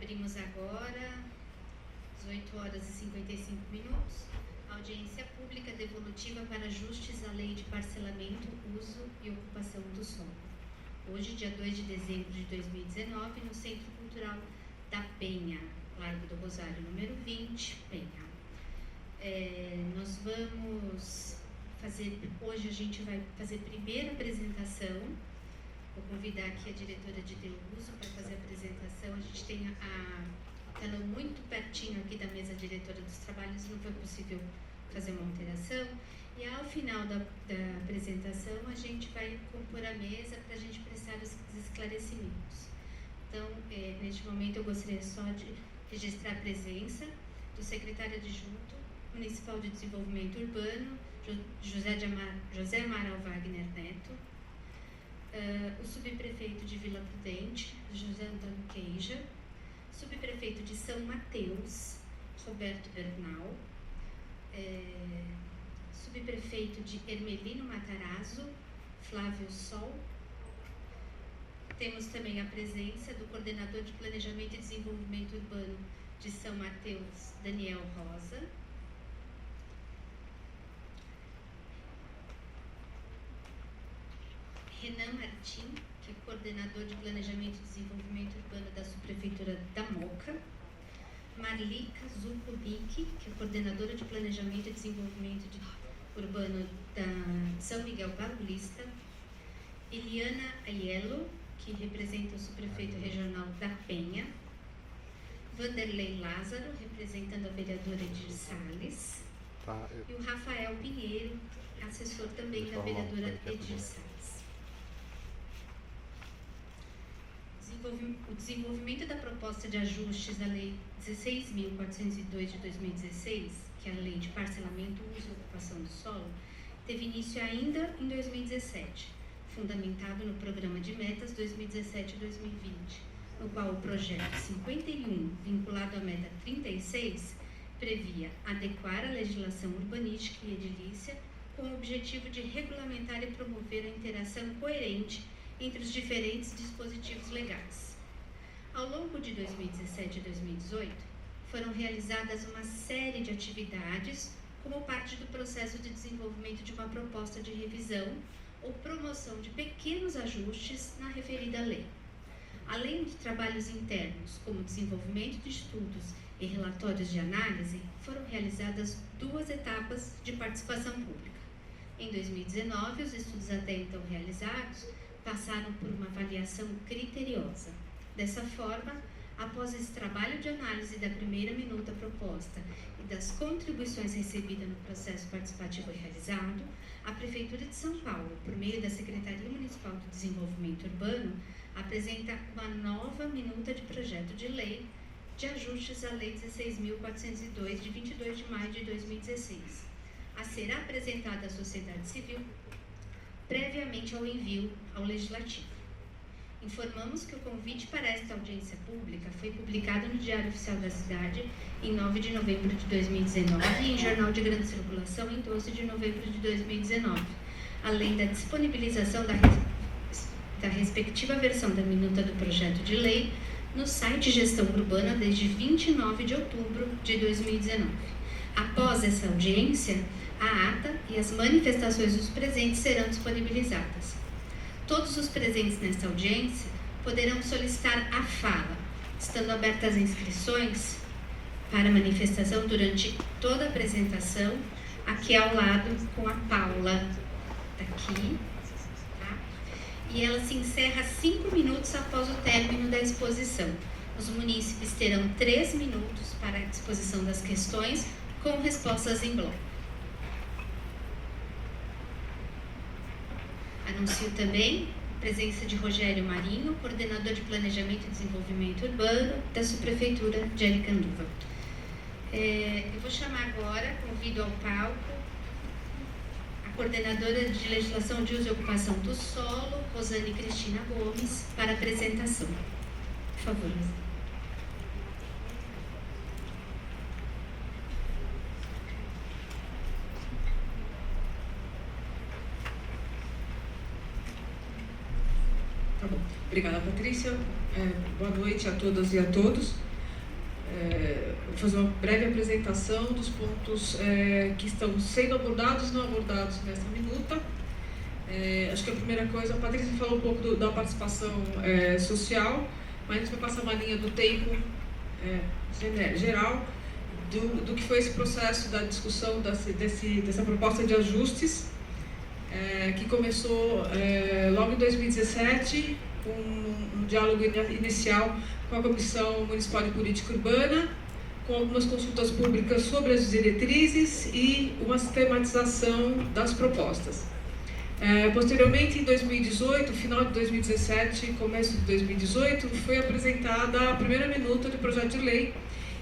Abrimos agora, 18 horas e 55 minutos, audiência pública devolutiva para ajustes à Lei de Parcelamento, Uso e Ocupação do Solo. Hoje, dia 2 de dezembro de 2019, no Centro Cultural da Penha, Largo do Rosário, número 20, Penha. Nós vamos fazer, hoje a gente vai fazer a primeira apresentação. Vou convidar aqui a diretora de Deuso para fazer a apresentação. A gente tem a tela muito pertinho aqui da mesa diretora dos trabalhos, não foi possível fazer uma alteração. E ao final da apresentação, a gente vai compor a mesa para a gente prestar os esclarecimentos. Então, neste momento, eu gostaria só de registrar a presença do secretário adjunto municipal de desenvolvimento urbano, José Amaral Wagner Neto, o subprefeito de Vila Prudente, José Antônio Queija, subprefeito de São Mateus, Roberto Bernal, subprefeito de Hermelino Matarazzo, Flávio Sol. Temos também a presença do coordenador de Planejamento e Desenvolvimento Urbano de São Mateus, Daniel Rosa. Renan Martim, que é coordenador de Planejamento e Desenvolvimento Urbano da Subprefeitura da Moca. Marlica Zucolic, que é coordenadora de Planejamento e Desenvolvimento Urbano da São Miguel Paulista. Eliana Aiello, que representa o subprefeito regional da Penha. Vanderlei Lázaro, representando a vereadora Edir Salles. E o Rafael Pinheiro, assessor também da vereadora Edir Salles. O desenvolvimento da proposta de ajustes da Lei 16.402 de 2016, que é a Lei de Parcelamento, Uso e Ocupação do Solo, teve início ainda em 2017, fundamentado no Programa de Metas 2017-2020, no qual o projeto 51, vinculado à meta 36, previa adequar a legislação urbanística e edilícia com o objetivo de regulamentar e promover a interação coerente entre os diferentes dispositivos legais. Ao longo de 2017 e 2018, foram realizadas uma série de atividades como parte do processo de desenvolvimento de uma proposta de revisão ou promoção de pequenos ajustes na referida lei. Além de trabalhos internos, como desenvolvimento de estudos e relatórios de análise, foram realizadas 2 etapas de participação pública. Em 2019, os estudos até então realizados passaram por uma avaliação criteriosa. Dessa forma, após esse trabalho de análise da primeira minuta proposta e das contribuições recebidas no processo participativo realizado, a Prefeitura de São Paulo, por meio da Secretaria Municipal de Desenvolvimento Urbano, apresenta uma nova minuta de projeto de lei de ajustes à Lei 16.402, de 22 de maio de 2016, a ser apresentada à sociedade civil previamente ao envio ao Legislativo. Informamos que o convite para esta audiência pública foi publicado no Diário Oficial da Cidade em 9 de novembro de 2019 e em Jornal de Grande Circulação em 12 de novembro de 2019, além da disponibilização da respectiva versão da minuta do projeto de lei no site Gestão Urbana desde 29 de outubro de 2019. Após essa audiência, a ata e as manifestações dos presentes serão disponibilizadas. Todos os presentes nesta audiência poderão solicitar a fala, estando abertas as inscrições para manifestação durante toda a apresentação, aqui ao lado com a Paula, aqui, tá? E ela se encerra 5 minutos após o término da exposição. Os munícipes terão 3 minutos para a exposição das questões, com respostas em bloco. Anuncio também a presença de Rogério Marinho, coordenador de Planejamento e Desenvolvimento Urbano da Subprefeitura de Aricanduva. Eu vou chamar agora, convido ao palco, a coordenadora de Legislação de Uso e Ocupação do Solo, Rosane Cristina Gomes, para a apresentação. Por favor, Rosane. Tá bom. Obrigada, Patrícia. Boa noite a todas e a todos. vou fazer uma breve apresentação dos pontos que estão sendo abordados e não abordados nessa minuta. Acho que a primeira coisa, a Patrícia falou um pouco da participação social, mas a gente vai passar uma linha do tempo geral do que foi esse processo da discussão dessa proposta de ajustes, que começou logo em 2017, com um diálogo inicial com a Comissão Municipal de Política Urbana, com algumas consultas públicas sobre as diretrizes e uma sistematização das propostas. Posteriormente, em 2018, final de 2017, começo de 2018, foi apresentada a primeira minuta do projeto de lei,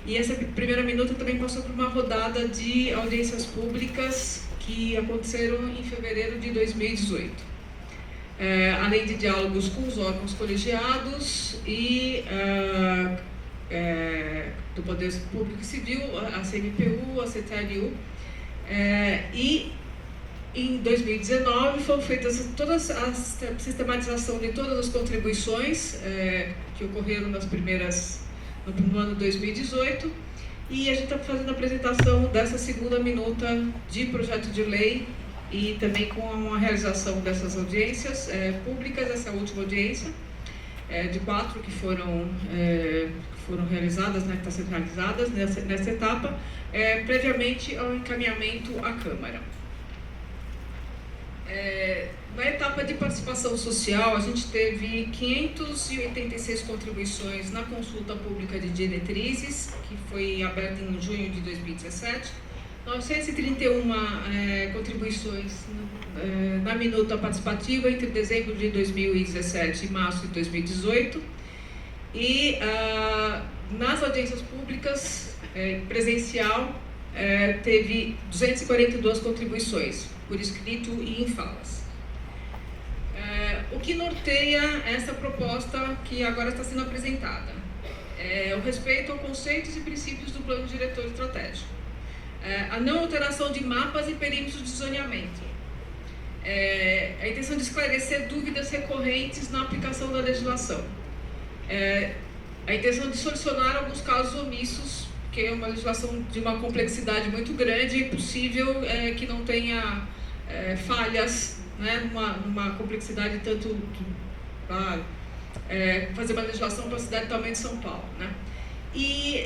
e essa primeira minuta também passou por uma rodada de audiências públicas que aconteceram em fevereiro de 2018. Além de diálogos com os órgãos colegiados e do Poder Público e Civil, a CMPU, a CTRU, e em 2019 foi feita toda a sistematização de todas as contribuições que ocorreram no ano de 2018, e a gente está fazendo a apresentação dessa segunda minuta de projeto de lei e também com a realização dessas audiências públicas, essa última audiência, de 4 que foram realizadas, que estão sendo realizadas nessa etapa, previamente ao encaminhamento à Câmara. Na etapa de participação social, a gente teve 586 contribuições na consulta pública de diretrizes, que foi aberta em junho de 2017, 931 contribuições na minuta participativa entre dezembro de 2017 e março de 2018, e nas audiências públicas presencial teve 242 contribuições, por escrito e em falas. O que norteia essa proposta que agora está sendo apresentada é o respeito a conceitos e princípios do Plano Diretor Estratégico, a não alteração de mapas e perímetros de zoneamento, a intenção de esclarecer dúvidas recorrentes na aplicação da legislação, a intenção de solucionar alguns casos omissos, que é uma legislação de uma complexidade muito grande, e possível que não tenha falhas, né, numa complexidade tanto fazer uma legislação para a cidade do tamanho de São Paulo, né? E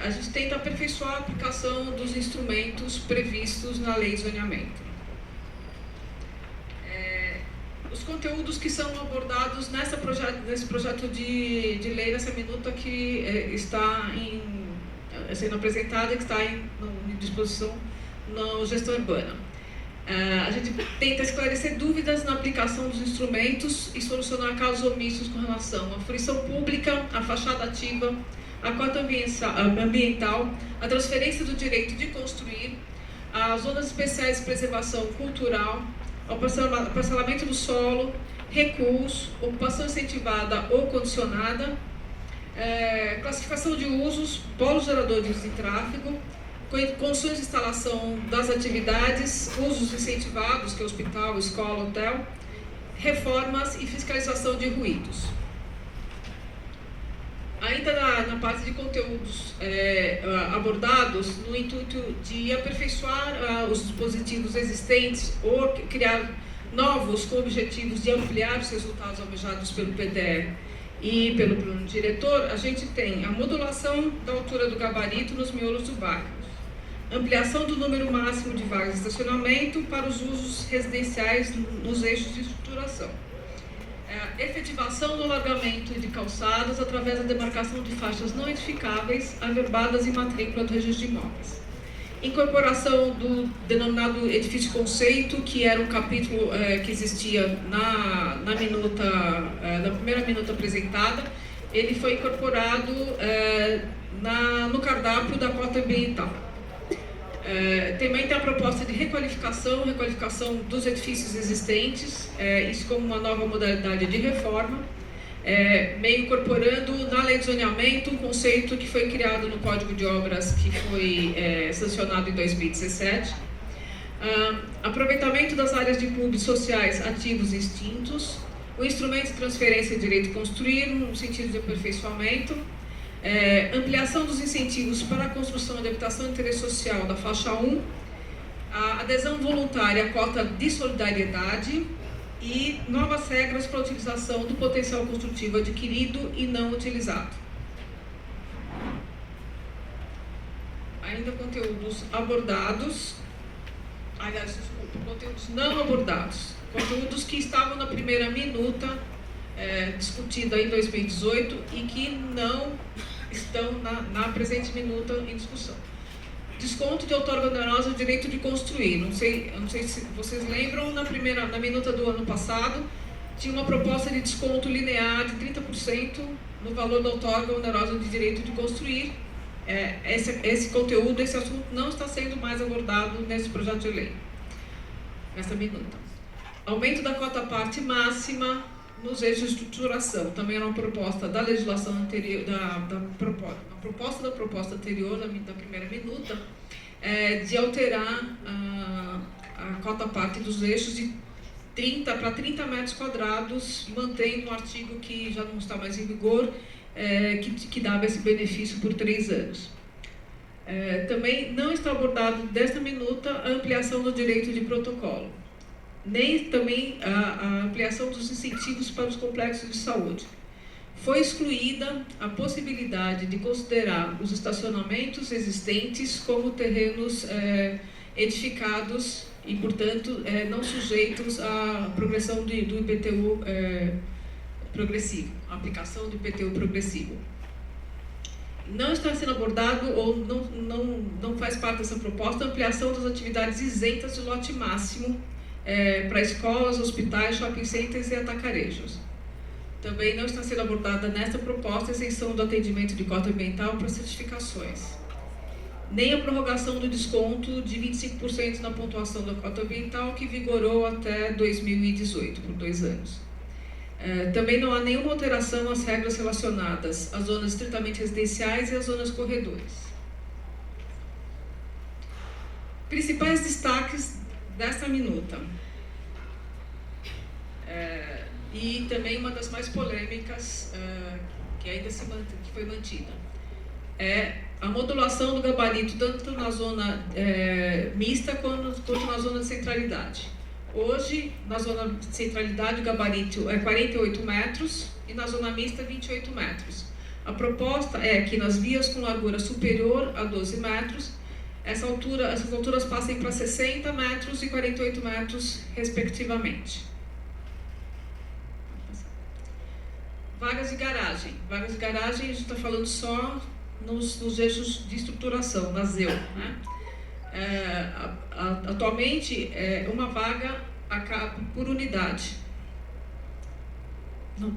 a gente tenta aperfeiçoar a aplicação dos instrumentos previstos na Lei de Zoneamento. Os conteúdos que são abordados nesse projeto de lei, nessa minuta que está sendo apresentada, que está em disposição na gestão urbana. A gente tenta esclarecer dúvidas na aplicação dos instrumentos e solucionar casos omissos com relação à fruição pública, à fachada ativa, à cota ambiental, à transferência do direito de construir, às zonas especiais de preservação cultural, ao parcelamento do solo, recuos, ocupação incentivada ou condicionada, classificação de usos, polos geradores de tráfego, condições de instalação das atividades, usos incentivados, que é hospital, escola, hotel, reformas e fiscalização de ruídos. Ainda na parte de conteúdos abordados, no intuito de aperfeiçoar os dispositivos existentes ou criar novos com objetivos de ampliar os resultados almejados pelo PDE e pelo plano diretor, a gente tem a modulação da altura do gabarito nos miolos do bairro, ampliação do número máximo de vagas de estacionamento para os usos residenciais nos eixos de estruturação, efetivação do alargamento de calçadas através da demarcação de faixas não edificáveis averbadas em matrícula do registro de imóveis, incorporação do denominado edifício conceito, que era um capítulo que existia na primeira minuta apresentada. Ele foi incorporado no cardápio da cota ambiental. Também tem a proposta de requalificação dos edifícios existentes, isso como uma nova modalidade de reforma, meio incorporando na lei de zoneamento um conceito que foi criado no Código de Obras, que foi sancionado em 2017, aproveitamento das áreas de clubes sociais ativos e extintos, o instrumento de transferência de direito de construir, no sentido de aperfeiçoamento, ampliação dos incentivos para a construção de habitação de interesse social da faixa 1, a adesão voluntária à cota de solidariedade e novas regras para a utilização do potencial construtivo adquirido e não utilizado. Ainda conteúdos abordados, conteúdos não abordados, conteúdos que estavam na primeira minuta discutida em 2018 e que não estão na presente minuta em discussão. Desconto de outorga onerosa do direito de construir. Não sei se vocês lembram, na minuta do ano passado, tinha uma proposta de desconto linear de 30% no valor da outorga onerosa de direito de construir. Esse conteúdo, esse assunto não está sendo mais abordado nesse projeto de lei, nessa minuta. Aumento da cota parte máxima nos eixos de estruturação. Também era uma proposta da legislação anterior, uma proposta anterior da primeira minuta, de alterar a cota parte dos eixos de 30 para 30 metros quadrados, mantendo um artigo que já não está mais em vigor, que dava esse benefício por 3 anos. Também não está abordado desta minuta a ampliação do direito de protocolo, nem também a ampliação dos incentivos para os complexos de saúde. Foi excluída a possibilidade de considerar os estacionamentos existentes como terrenos edificados e, portanto, não sujeitos à progressão do IPTU progressivo, a aplicação do IPTU progressivo. Não está sendo abordado ou não faz parte dessa proposta a ampliação das atividades isentas de lote máximo para escolas, hospitais, shopping centers e atacarejos. Também não está sendo abordada nesta proposta a isenção do atendimento de cota ambiental para certificações, nem a prorrogação do desconto de 25% na pontuação da cota ambiental que vigorou até 2018, por 2 anos. Também não há nenhuma alteração às regras relacionadas às zonas estritamente residenciais e às zonas corredores. Principais destaques desta minuta. E também uma das mais polêmicas que ainda que foi mantida. A modulação do gabarito tanto na zona mista quanto na zona de centralidade. Hoje, na zona de centralidade, o gabarito é 48 metros e na zona mista, 28 metros. A proposta é que nas vias com largura superior a 12 metros, essas alturas passem para 60 metros e 48 metros, respectivamente. Vagas de garagem. Vagas de garagem, a gente está falando só nos eixos de estruturação, na ZEU, né? Atualmente, uma vaga por unidade. Não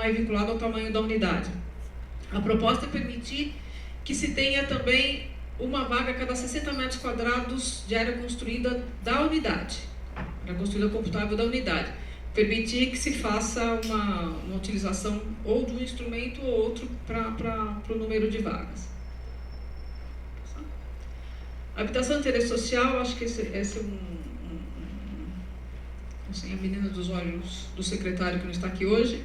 é vinculado ao tamanho da unidade. A proposta é permitir que se tenha também uma vaga a cada 60 metros quadrados de área construída da unidade, área construída computável da unidade. Permitir que se faça uma utilização ou de um instrumento ou outro para o número de vagas. Habitação de interesse social, acho que esse é assim, a menina dos olhos do secretário que não está aqui hoje,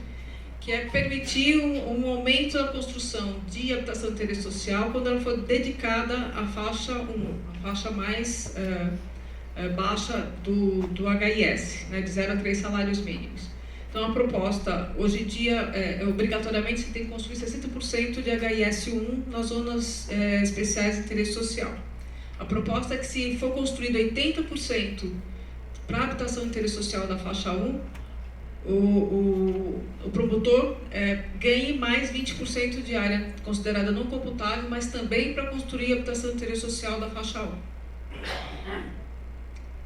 que é permitir um aumento da construção de habitação de interesse social quando ela for dedicada à faixa 1, a faixa mais baixa do HIS, né, de 0 a 3 salários mínimos. Então, a proposta, hoje em dia, obrigatoriamente, você tem que construir 60% de HIS 1 nas zonas especiais de interesse social. A proposta é que, se for construído 80% para a habitação de interesse social da faixa 1, o promotor ganhe mais 20% de área considerada não computável, mas também para construir a habitação de interesse social da faixa 1.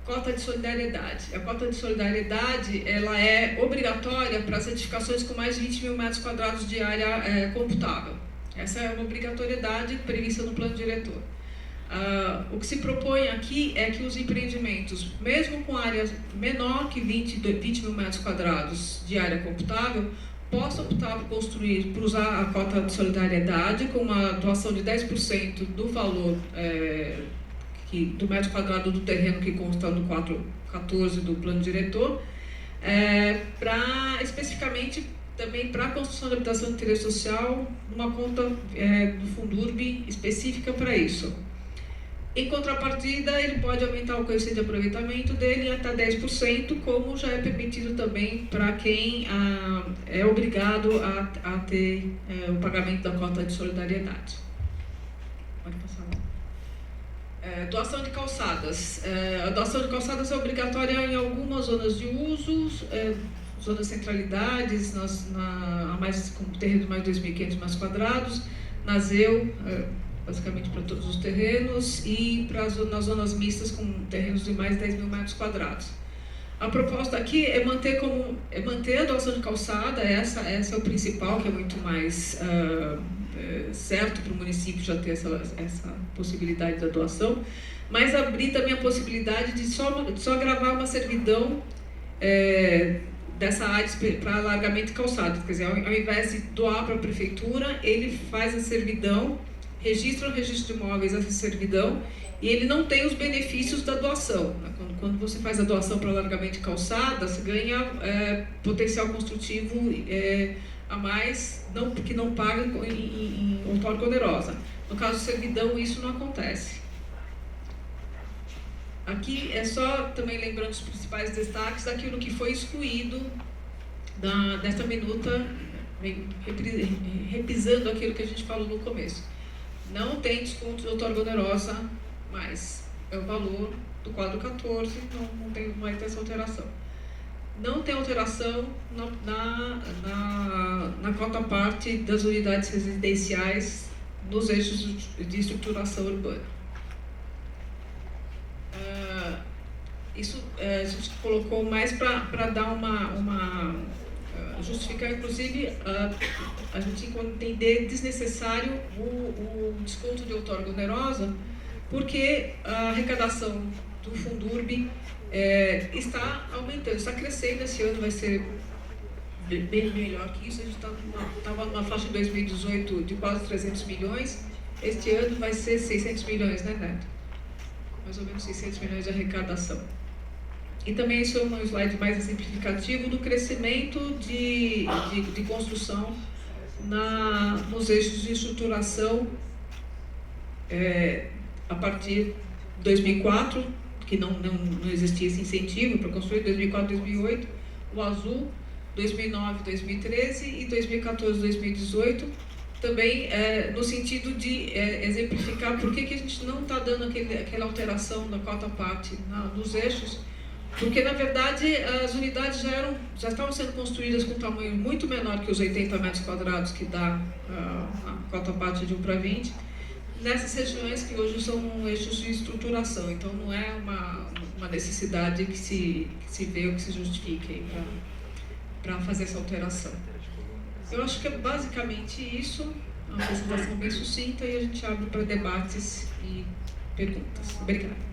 Cota de solidariedade. A cota de solidariedade ela é obrigatória para as edificações com mais de 20 mil metros quadrados de área computável. Essa é uma obrigatoriedade prevista no plano diretor. O que se propõe aqui é que os empreendimentos, mesmo com área menor que 20 mil metros quadrados de área computável, possam optar por usar a cota de solidariedade com uma doação de 10% do valor do metro quadrado do terreno que consta no 414 do plano diretor, para especificamente também para a construção de habitação de interesse social, uma conta do Fundurb específica para isso. Em contrapartida, ele pode aumentar o coeficiente de aproveitamento dele até 10%, como já é permitido também para quem é obrigado a ter o pagamento da cota de solidariedade. Pode passar lá. Doação de calçadas. A doação de calçadas é obrigatória em algumas zonas de uso, zonas centralidades, com terreno de mais de 2.500 metros quadrados, na ZEU, basicamente para todos os terrenos, e nas zonas mistas com terrenos de mais de 10.000 metros quadrados. A proposta aqui é manter a doação de calçada, essa é o principal, que é muito mais certo para o município já ter essa possibilidade da doação, mas abrir também a possibilidade de só gravar uma servidão dessa área para alargamento de calçada. Quer dizer, ao invés de doar para a prefeitura, ele faz a servidão, registra no registro de imóveis essa servidão, e ele não tem os benefícios da doação. Quando você faz a doação para alargamento de calçada, você ganha potencial construtivo a mais, que não paga em outorga onerosa. No caso de servidão, isso não acontece. Aqui é só também lembrando os principais destaques daquilo que foi excluído desta minuta, repisando aquilo que a gente falou no começo. Não tem desconto de outorga onerosa, mas é o valor do quadro 14, não vai ter essa alteração. Não tem alteração na cota parte das unidades residenciais nos eixos de estruturação urbana. Isso a gente colocou mais para dar justificar, inclusive, a gente entender desnecessário o desconto de outorga onerosa, porque a arrecadação do Fundurb está aumentando, está crescendo. Esse ano vai ser bem melhor que isso. A gente estava numa faixa de 2018 de quase 300 milhões, este ano vai ser 600 milhões, né, Neto? Mais ou menos 600 milhões de arrecadação. E também isso é um slide mais exemplificativo do crescimento de construção nos eixos de estruturação a partir de 2004, que não existia esse incentivo para construir, 2004, 2008, o azul, 2009, 2013 e 2014, 2018, também no sentido de exemplificar por que a gente não está dando aquela alteração da cota parte nos eixos, porque, na verdade, as unidades já estavam sendo construídas com um tamanho muito menor que os 80 metros quadrados que dá a cota parte de 1 para 20, nessas regiões que hoje são eixos de estruturação. Então, não é uma necessidade que se vê ou que se justifique para fazer essa alteração. Eu acho que é basicamente isso, uma apresentação bem sucinta, e a gente abre para debates e perguntas. Obrigada.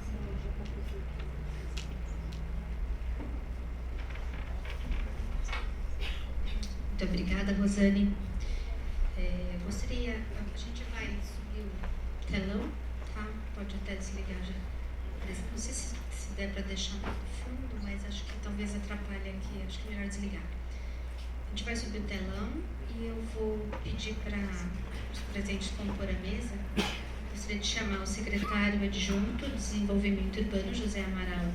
Muito obrigada, Rosane. A gente vai subir o telão, tá? Pode até desligar já. Não sei se der para deixar no fundo, mas acho que talvez atrapalhe aqui, acho que é melhor desligar. A gente vai subir o telão e eu vou pedir para os presentes compor a mesa. Gostaria de chamar o secretário adjunto de Desenvolvimento Urbano, José Amaral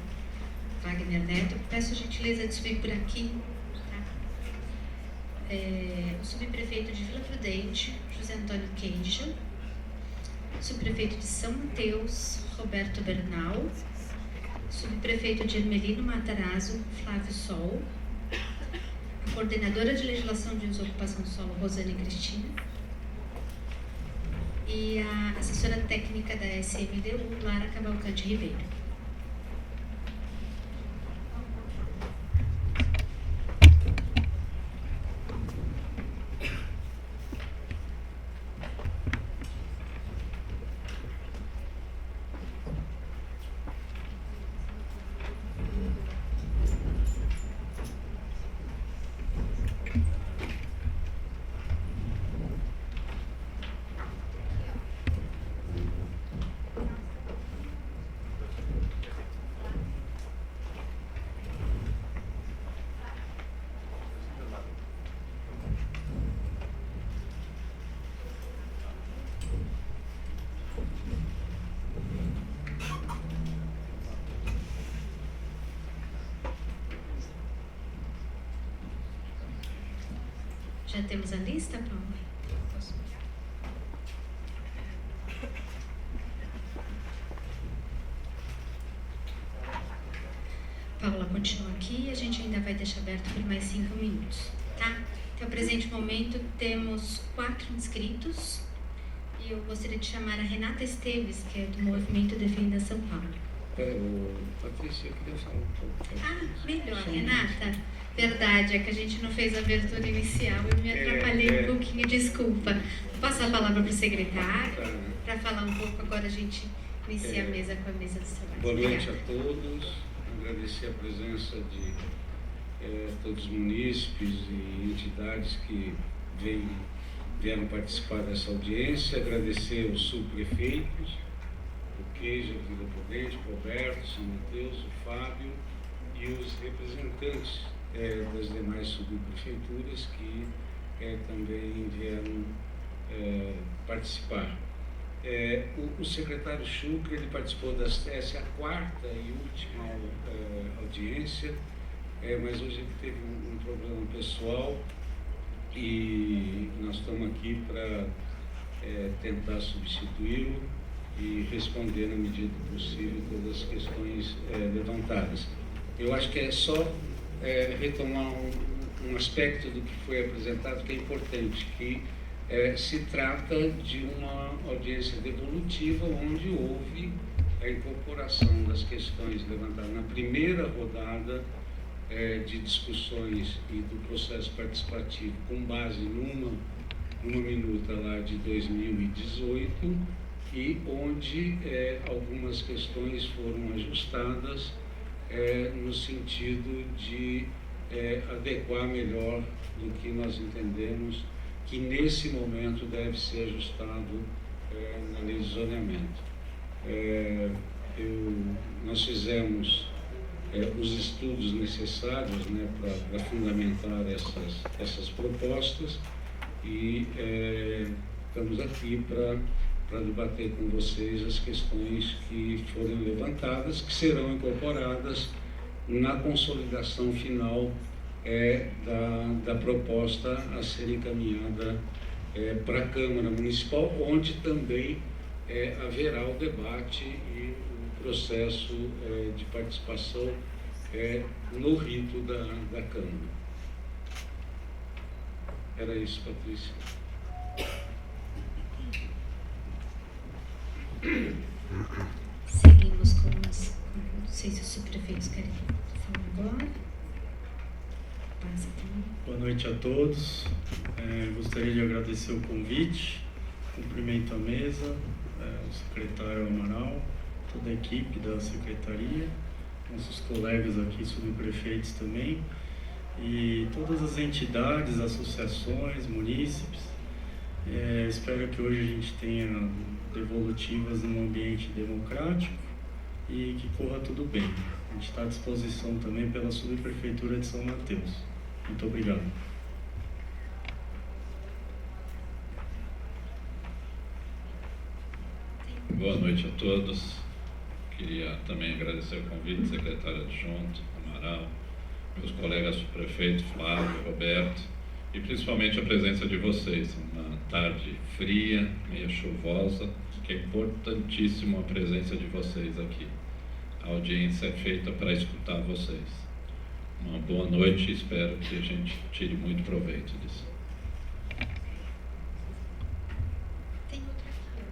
Wagner Neto. Peço a gentileza de subir por aqui. O subprefeito de Vila Prudente, José Antônio Kenja, subprefeito de São Mateus, Roberto Bernal, subprefeito de Ermelino Matarazzo, Flávio Sol, a coordenadora de legislação de desocupação do solo, Rosane Cristina, e a assessora técnica da SMDU, Lara Cavalcante Ribeiro. Já temos a lista, Paula? Paula continua aqui e a gente ainda vai deixar aberto por mais 5 minutos, tá? Até o presente momento temos 4 inscritos e eu gostaria de chamar a Renata Esteves, que é do Movimento Defenda São Paulo. Patrícia, eu queria falar um pouco. Melhor, Renata. Verdade, é que a gente não fez a abertura inicial, eu me atrapalhei um pouquinho, desculpa. Vou passar a palavra para o secretário, para falar um pouco, agora a gente inicia a mesa com a mesa dos trabalhos. Boa noite a todos, agradecer a presença de todos os munícipes e entidades que vieram participar dessa audiência, agradecer aos subprefeitos, o Queijo, Vila Prudente, o Roberto, São Mateus, o Fábio e os representantes das demais subprefeituras que também vieram participar. O secretário Chucre, ele participou essa é a 4ª e última audiência, mas hoje ele teve um problema pessoal e nós estamos aqui para tentar substituí-lo e responder na medida possível todas as questões levantadas. Eu acho que é só retomar um aspecto do que foi apresentado que é importante, que se trata de uma audiência devolutiva onde houve a incorporação das questões levantadas na primeira rodada de discussões e do processo participativo com base numa minuta lá de 2018 e onde algumas questões foram ajustadas no sentido de adequar melhor do que nós entendemos que nesse momento deve ser ajustado na lei de zoneamento. Nós fizemos os estudos necessários para fundamentar essas propostas e estamos aqui para debater com vocês as questões que forem levantadas, que serão incorporadas na consolidação final da proposta a ser encaminhada para a Câmara Municipal, onde também haverá o debate e o processo de participação no rito da Câmara. Era isso, Patrícia. Seguimos com não sei se os subprefeitos querem falar agora. Passa também. Boa noite a todos. Gostaria de agradecer o convite, cumprimento a mesa, o secretário Amaral, toda a equipe da secretaria, nossos colegas aqui, subprefeitos também, e todas as entidades, associações, munícipes. Espero que hoje a gente tenha devolutivas num ambiente democrático e que corra tudo bem. A gente está à disposição também pela subprefeitura de São Mateus. Muito obrigado. Boa noite a todos. Queria também agradecer o convite do secretário adjunto, Amaral, meus colegas prefeitos Flávio, Roberto, e principalmente a presença de vocês. Uma tarde fria, meio chuvosa, que é importantíssimo a presença de vocês aqui. A audiência é feita para escutar vocês. Uma boa noite e espero que a gente tire muito proveito disso. Tem outra aqui.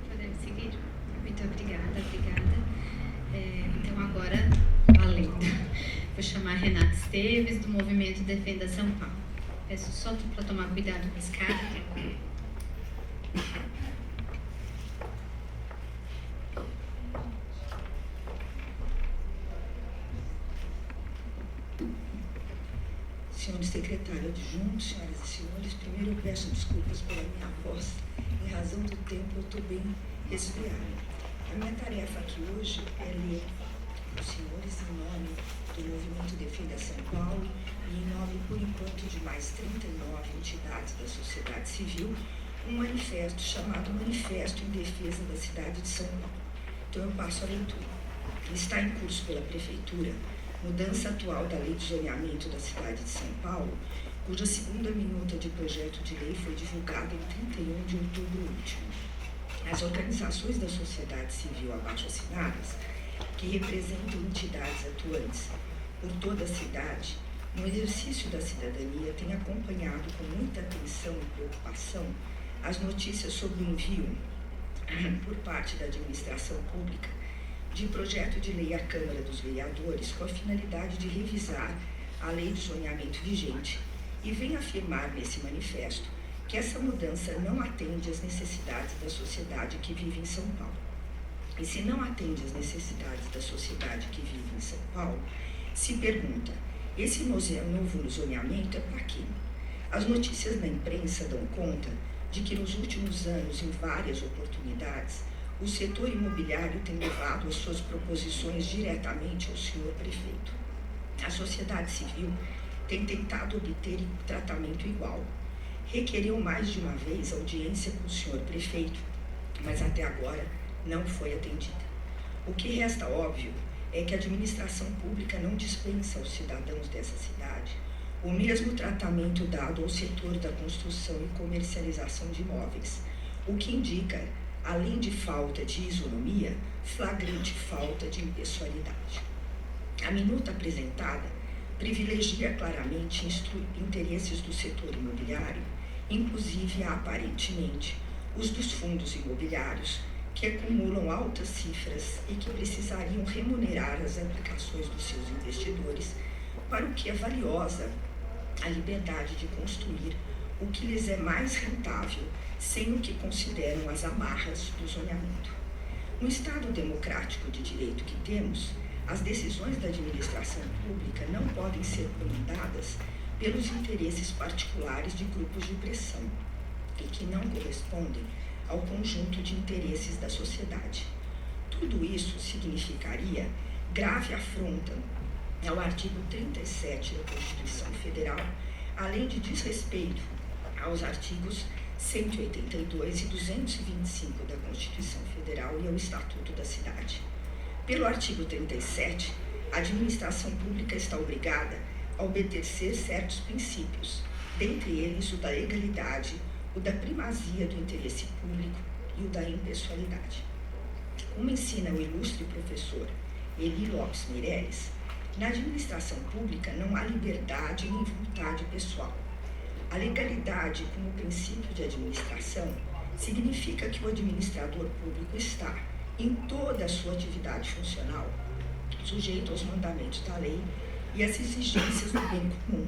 Podemos seguir? Muito obrigada. Então agora, valendo. Vou chamar a Renata Esteves, do Movimento Defenda São Paulo. Peço só para tomar cuidado com a escada. Senhor secretário adjunto, senhoras e senhores, primeiro eu peço desculpas pela minha voz. Em razão do tempo, eu estou bem resfriada. A minha tarefa aqui hoje é ler os senhores em nome do Movimento Defenda São Paulo e em nome, por enquanto, de mais 39 entidades da sociedade civil, um manifesto chamado Manifesto em Defesa da Cidade de São Paulo. Então eu passo a leitura. está em curso pela Prefeitura mudança atual da Lei de Zoneamento da cidade de São Paulo, cuja segunda minuta de projeto de lei foi divulgada em 31 de outubro último. As organizações da sociedade civil abaixo assinadas, que representam entidades atuantes por toda a cidade, no exercício da cidadania, têm acompanhado com muita atenção e preocupação as notícias sobre o envio, por parte da administração pública, de projeto de lei à Câmara dos Vereadores com a finalidade de revisar a lei de zoneamento vigente e vem afirmar nesse manifesto que essa mudança não atende às necessidades da sociedade que vive em São Paulo. E se não atende às necessidades da sociedade que vive em São Paulo, se pergunta, esse novo zoneamento é para quê? As notícias na imprensa dão conta de que nos últimos anos, em várias oportunidades, o setor imobiliário tem levado as suas proposições diretamente ao senhor prefeito. A sociedade civil tem tentado obter tratamento igual. Requeriu mais de uma vez audiência com o senhor prefeito, mas até agora não foi atendida. O que resta óbvio é que a administração pública não dispensa aos cidadãos dessa cidade o mesmo tratamento dado ao setor da construção e comercialização de imóveis, o que indica, além de falta de isonomia, flagrante falta de impessoalidade. A minuta apresentada privilegia claramente interesses do setor imobiliário, inclusive, aparentemente, os dos fundos imobiliários, que acumulam altas cifras e que precisariam remunerar as aplicações dos seus investidores, para o que é valiosa a liberdade de construir o que lhes é mais rentável, sem o que consideram as amarras do zoneamento. No Estado democrático de direito que temos, as decisões da administração pública não podem ser comandadas pelos interesses particulares de grupos de pressão e que não correspondem ao conjunto de interesses da sociedade. Tudo isso significaria grave afronta ao artigo 37 da Constituição Federal, além de desrespeito aos artigos 182 e 225 da Constituição Federal e ao Estatuto da Cidade. Pelo artigo 37, a administração pública está obrigada a obedecer certos princípios, dentre eles o da legalidade, o da primazia do interesse público e o da impessoalidade. Como ensina o ilustre professor Eli Lopes Meireles, na administração pública não há liberdade nem vontade pessoal. A legalidade, como princípio de administração, significa que o administrador público está, em toda a sua atividade funcional, sujeito aos mandamentos da lei e às exigências do bem comum,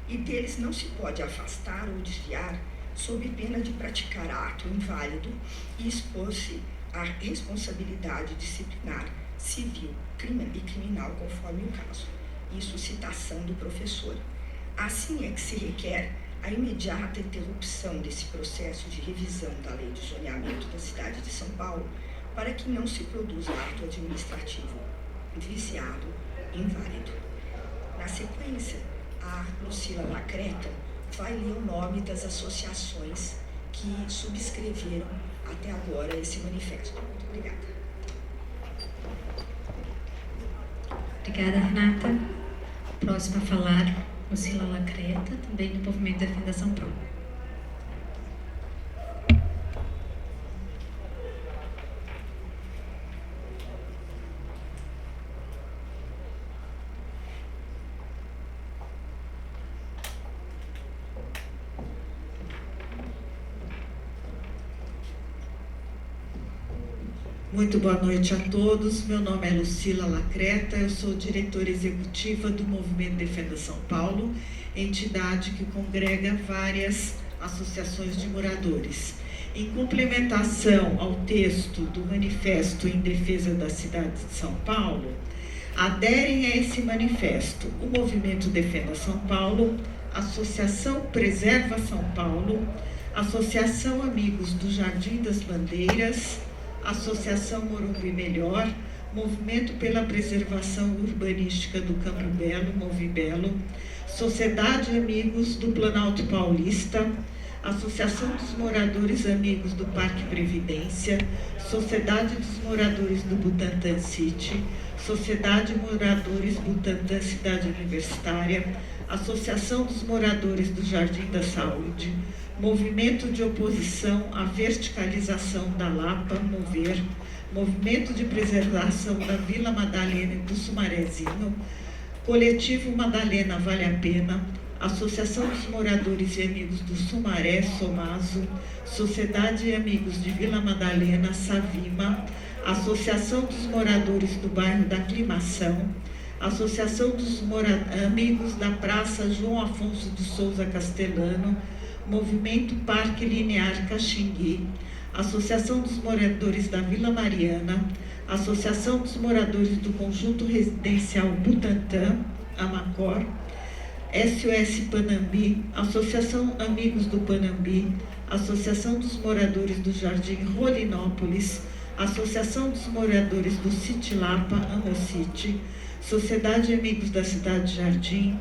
e deles não se pode afastar ou desviar sob pena de praticar ato inválido e expor-se à responsabilidade disciplinar, civil e criminal, conforme o caso. Isso citação do professor. Assim é que se requer a imediata interrupção desse processo de revisão da Lei de Zoneamento da cidade de São Paulo, para que não se produza ato administrativo viciado, inválido. Na sequência, a Lucila Lacreta vai ler o nome das associações que subscreveram até agora esse manifesto. Muito obrigada. Obrigada, Renata. Próxima a falar, Lucila Lacreta, também do Movimento Defenda São Paulo. Muito boa noite a todos. Meu nome é Lucila Lacreta, eu sou diretora executiva do Movimento Defenda São Paulo, entidade que congrega várias associações de moradores. Em complementação ao texto do Manifesto em Defesa da Cidade de São Paulo, aderem a esse manifesto o Movimento Defenda São Paulo, Associação Preserva São Paulo, Associação Amigos do Jardim das Bandeiras, Associação Morumbi Melhor, Movimento pela Preservação Urbanística do Campo Belo, Movibelo, Sociedade Amigos do Planalto Paulista, Associação dos Moradores Amigos do Parque Previdência, Sociedade dos Moradores do Butantã City, Sociedade Moradores Butantã Cidade Universitária, Associação dos Moradores do Jardim da Saúde, Movimento de Oposição à Verticalização da Lapa, MOVER, Movimento de Preservação da Vila Madalena e do Sumarezinho, Coletivo Madalena Vale a Pena, Associação dos Moradores e Amigos do Sumaré, SOMASO, Sociedade e Amigos de Vila Madalena, SAVIMA, Associação dos Moradores do Bairro da Aclimação, Associação dos Amigos da Praça João Afonso de Souza Castelano, Movimento Parque Linear Caxingui, Associação dos Moradores da Vila Mariana, Associação dos Moradores do Conjunto Residencial Butantã, Amacor, SOS Panambi, Associação Amigos do Panambi, Associação dos Moradores do Jardim Rolinópolis, Associação dos Moradores do City Lapa, Amocity, Sociedade Amigos da Cidade Jardim,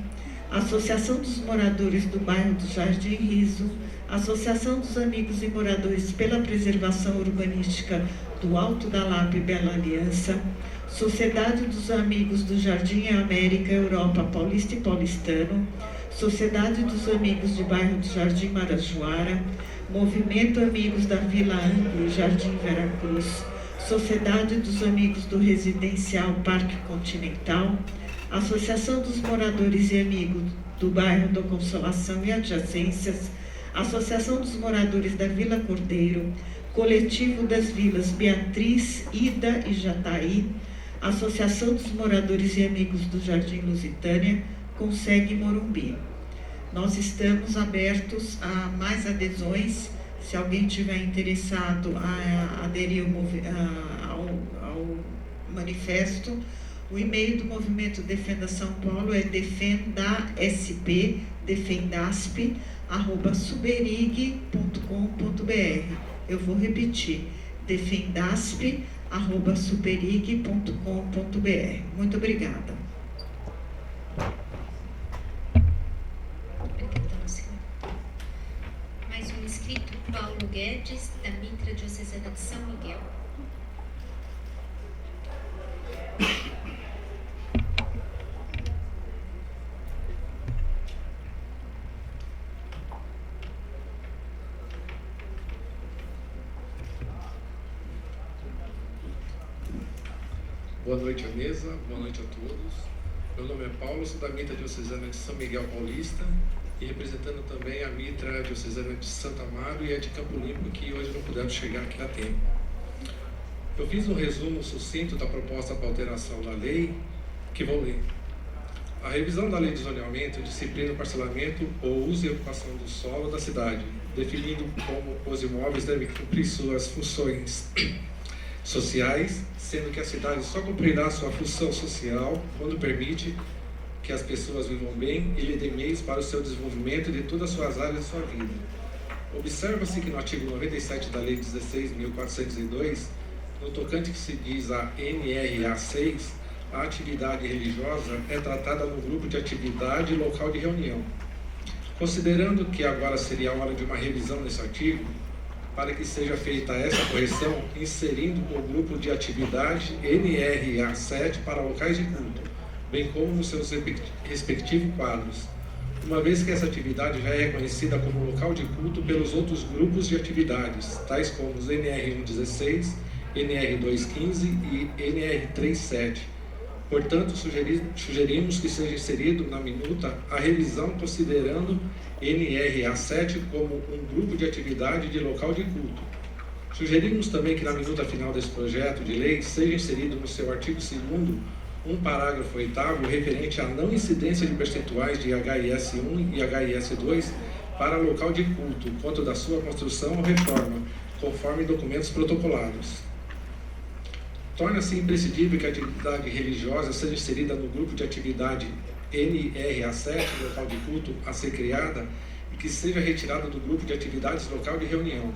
Associação dos Moradores do Bairro do Jardim Riso, Associação dos Amigos e Moradores pela Preservação Urbanística do Alto da Lapa e Bela Aliança, Sociedade dos Amigos do Jardim América, Europa, Paulista e Paulistano, Sociedade dos Amigos de Bairro do Jardim Marajoara, Movimento Amigos da Vila Anglo, Jardim Veracruz, Sociedade dos Amigos do Residencial Parque Continental, Associação dos Moradores e Amigos do Bairro da Consolação e Adjacências, Associação dos Moradores da Vila Cordeiro, Coletivo das Vilas Beatriz, Ida e Jataí, Associação dos Moradores e Amigos do Jardim Lusitânia, Consegue Morumbi. Nós estamos abertos a mais adesões. Se alguém tiver interessado a aderir ao manifesto, o e-mail do Movimento Defenda São Paulo é defendasp@suberig.com.br. Eu vou repetir, defendasp@suberig.com.br. Muito obrigada. Mais um inscrito, Paulo Guedes, da Mitra Diocesana de São Miguel. Boa noite à mesa, boa noite a todos. Meu nome é Paulo, sou da Mitra Diocesana de São Miguel Paulista e representando também a Mitra Diocesana de Santo Amaro e a de Campo Limpo, que hoje não pudemos chegar aqui a tempo. Eu fiz um resumo sucinto da proposta para alteração da lei, que vou ler. A revisão da lei de zoneamento disciplina o parcelamento ou uso e ocupação do solo da cidade, definindo como os imóveis devem cumprir suas funções sociais, sendo que a cidade só cumprirá sua função social quando permite que as pessoas vivam bem e lhe dê meios para o seu desenvolvimento de todas as suas áreas de sua vida. Observa-se que no artigo 97 da Lei 16.402, no tocante que se diz a NRA 6, a atividade religiosa é tratada no grupo de atividade e local de reunião. Considerando que agora seria a hora de uma revisão nesse artigo, para que seja feita essa correção, inserindo o grupo de atividade NRA 7 para locais de culto, bem como nos seus respectivos quadros, uma vez que essa atividade já é reconhecida como local de culto pelos outros grupos de atividades, tais como os NR116, NR215 e NR37. Portanto, sugerimos que seja inserido na minuta a revisão considerando NRA 7 como um grupo de atividade de local de culto. Sugerimos também que na minuta final desse projeto de lei seja inserido no seu artigo 2º um parágrafo 8º referente à não incidência de percentuais de HIS1 e HIS2 para local de culto, quanto da sua construção ou reforma, conforme documentos protocolados. Torna-se imprescindível que a atividade religiosa seja inserida no grupo de atividade NRA 7, local de culto, a ser criada, e que seja retirada do grupo de atividades local de reunião.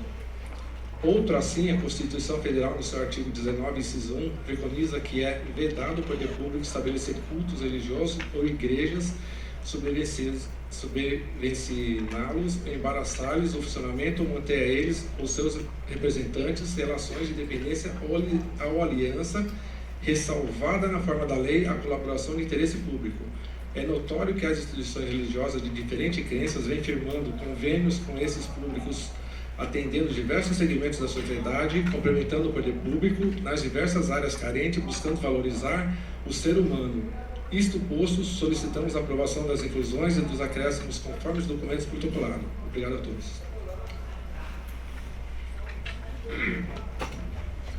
Outro assim, a Constituição Federal, no seu artigo 19, inciso 1, preconiza que é vedado ao poder público estabelecer cultos religiosos ou igrejas subvencioná-los, embaraçá-los o funcionamento ou manter a eles, os seus representantes, relações de dependência ou aliança, ressalvada na forma da lei a colaboração de interesse público. É notório que as instituições religiosas de diferentes crenças vêm firmando convênios com esses públicos, atendendo diversos segmentos da sociedade, complementando o poder público nas diversas áreas carentes, buscando valorizar o ser humano. Isto posto, solicitamos a aprovação das inclusões e dos acréscimos conforme os documentos protocolados. Obrigado a todos.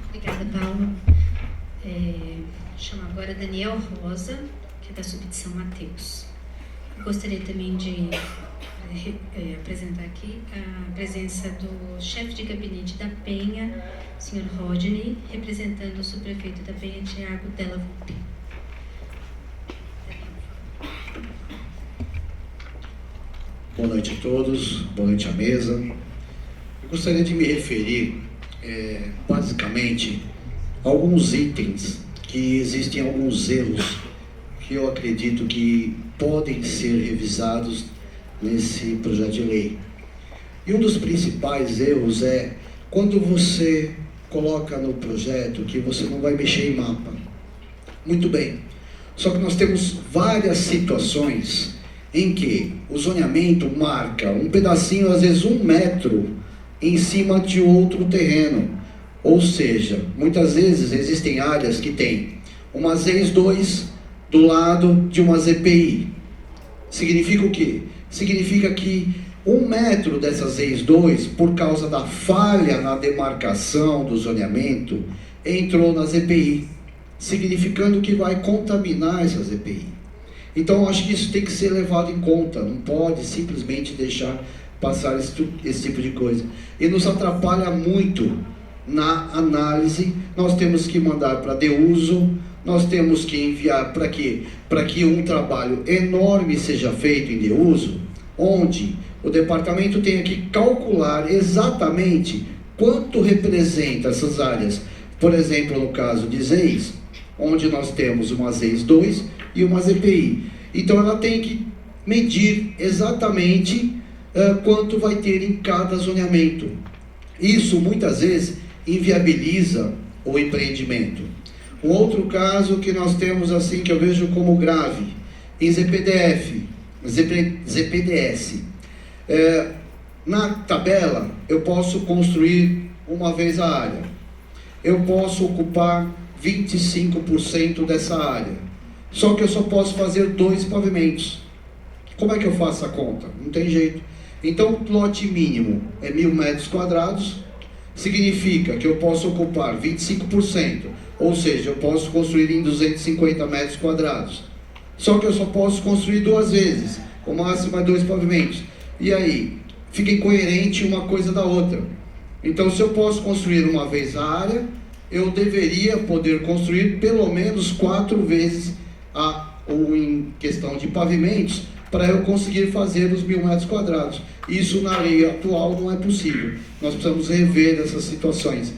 Obrigada, Paulo. Chamo agora Daniel Rosa, que é da subdição Mateus. Gostaria também de apresentar aqui a presença do chefe de gabinete da Penha, senhor Rodney, representando o subprefeito da Penha, Tiago Della Volpe. Boa noite a todos, boa noite à mesa. Eu gostaria de me referir, basicamente, a alguns itens que existem alguns erros que eu acredito que podem ser revisados nesse projeto de lei. E um dos principais erros é quando você coloca no projeto que você não vai mexer em mapa. Muito bem, só que nós temos várias situações em que o zoneamento marca um pedacinho, às vezes 1 metro, em cima de outro terreno. Ou seja, muitas vezes existem áreas que tem uma ZEIS 2 do lado de uma ZPI. Significa o quê? Significa que 1 metro dessa ZEIS 2, por causa da falha na demarcação do zoneamento, entrou na ZPI, significando que vai contaminar essa ZPI. Então, eu acho que isso tem que ser levado em conta, não pode simplesmente deixar passar esse tipo de coisa. E nos atrapalha muito na análise. Nós temos que mandar para Deuso, nós temos que enviar para quê? Para que um trabalho enorme seja feito em Deuso, onde o departamento tenha que calcular exatamente quanto representa essas áreas. Por exemplo, no caso de ZEIS, onde nós temos uma ZEIS 2 e uma ZPI. Então ela tem que medir exatamente quanto vai ter em cada zoneamento. Isso muitas vezes inviabiliza o empreendimento. Um outro caso que nós temos assim, que eu vejo como grave, em ZPDS. Na tabela eu posso construir uma vez a área. Eu posso ocupar 25% dessa área. Só que eu só posso fazer 2 pavimentos. Como é que eu faço a conta? Não tem jeito. Então, o lote mínimo é 1.000 metros quadrados, significa que eu posso ocupar 25%, ou seja, eu posso construir em 250 metros quadrados. Só que eu só posso construir 2 vezes, com máximo 2 pavimentos. E aí, fica incoerente uma coisa da outra. Então, se eu posso construir uma vez a área, eu deveria poder construir pelo menos 4 vezes ou em questão de pavimentos, para eu conseguir fazer os 1.000 metros quadrados. Isso na lei atual não é possível. Nós precisamos rever essas situações.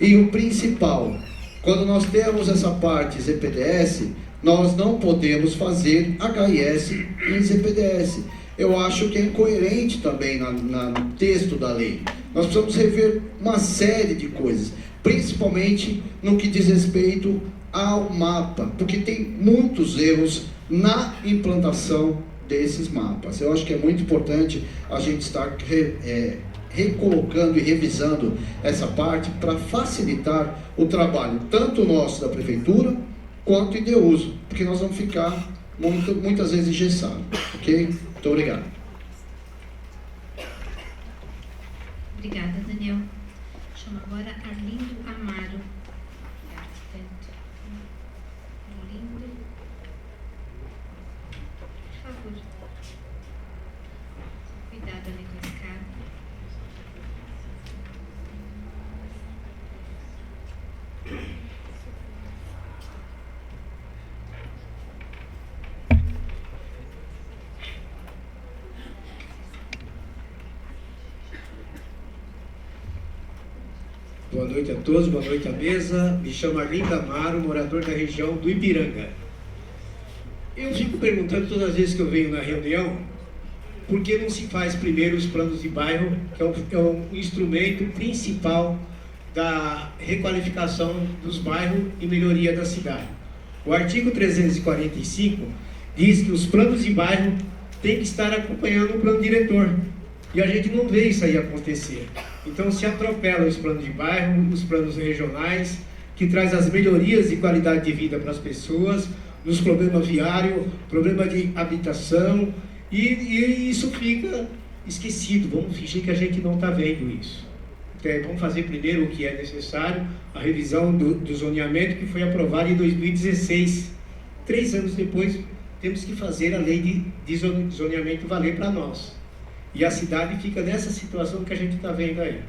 E o principal, quando nós temos essa parte ZPDS, nós não podemos fazer HIS em ZPDS. Eu acho que é incoerente também no texto da lei. Nós precisamos rever uma série de coisas, principalmente no que diz respeito ao mapa, porque tem muitos erros na implantação desses mapas. Eu acho que é muito importante a gente estar recolocando e revisando essa parte para facilitar o trabalho, tanto nosso da prefeitura, quanto em Deuso, porque nós vamos ficar muitas vezes engessados. Ok? Muito obrigado. Obrigada, Daniel. Chamo agora Arlindo Amaro, arquiteto. Arlindo, por favor. Cuidado ali com a escada. Boa noite a todos, boa noite à mesa. Me chamo Arlindo Amaro, morador da região do Ipiranga. Eu fico perguntando todas as vezes que eu venho na reunião, por que não se faz primeiro os planos de bairro, que é um instrumento principal da requalificação dos bairros e melhoria da cidade. O artigo 345 diz que os planos de bairro têm que estar acompanhando o plano diretor. E a gente não vê isso aí acontecer. Então se atropela os planos de bairro, os planos regionais, que traz as melhorias de qualidade de vida para as pessoas, nos problemas viários, problema de habitação, e isso fica esquecido. Vamos fingir que a gente não está vendo isso. Então, vamos fazer primeiro o que é necessário, a revisão do zoneamento que foi aprovada em 2016. 3 anos depois, temos que fazer a lei de zoneamento valer para nós. E a cidade fica nessa situação que a gente está vendo aí.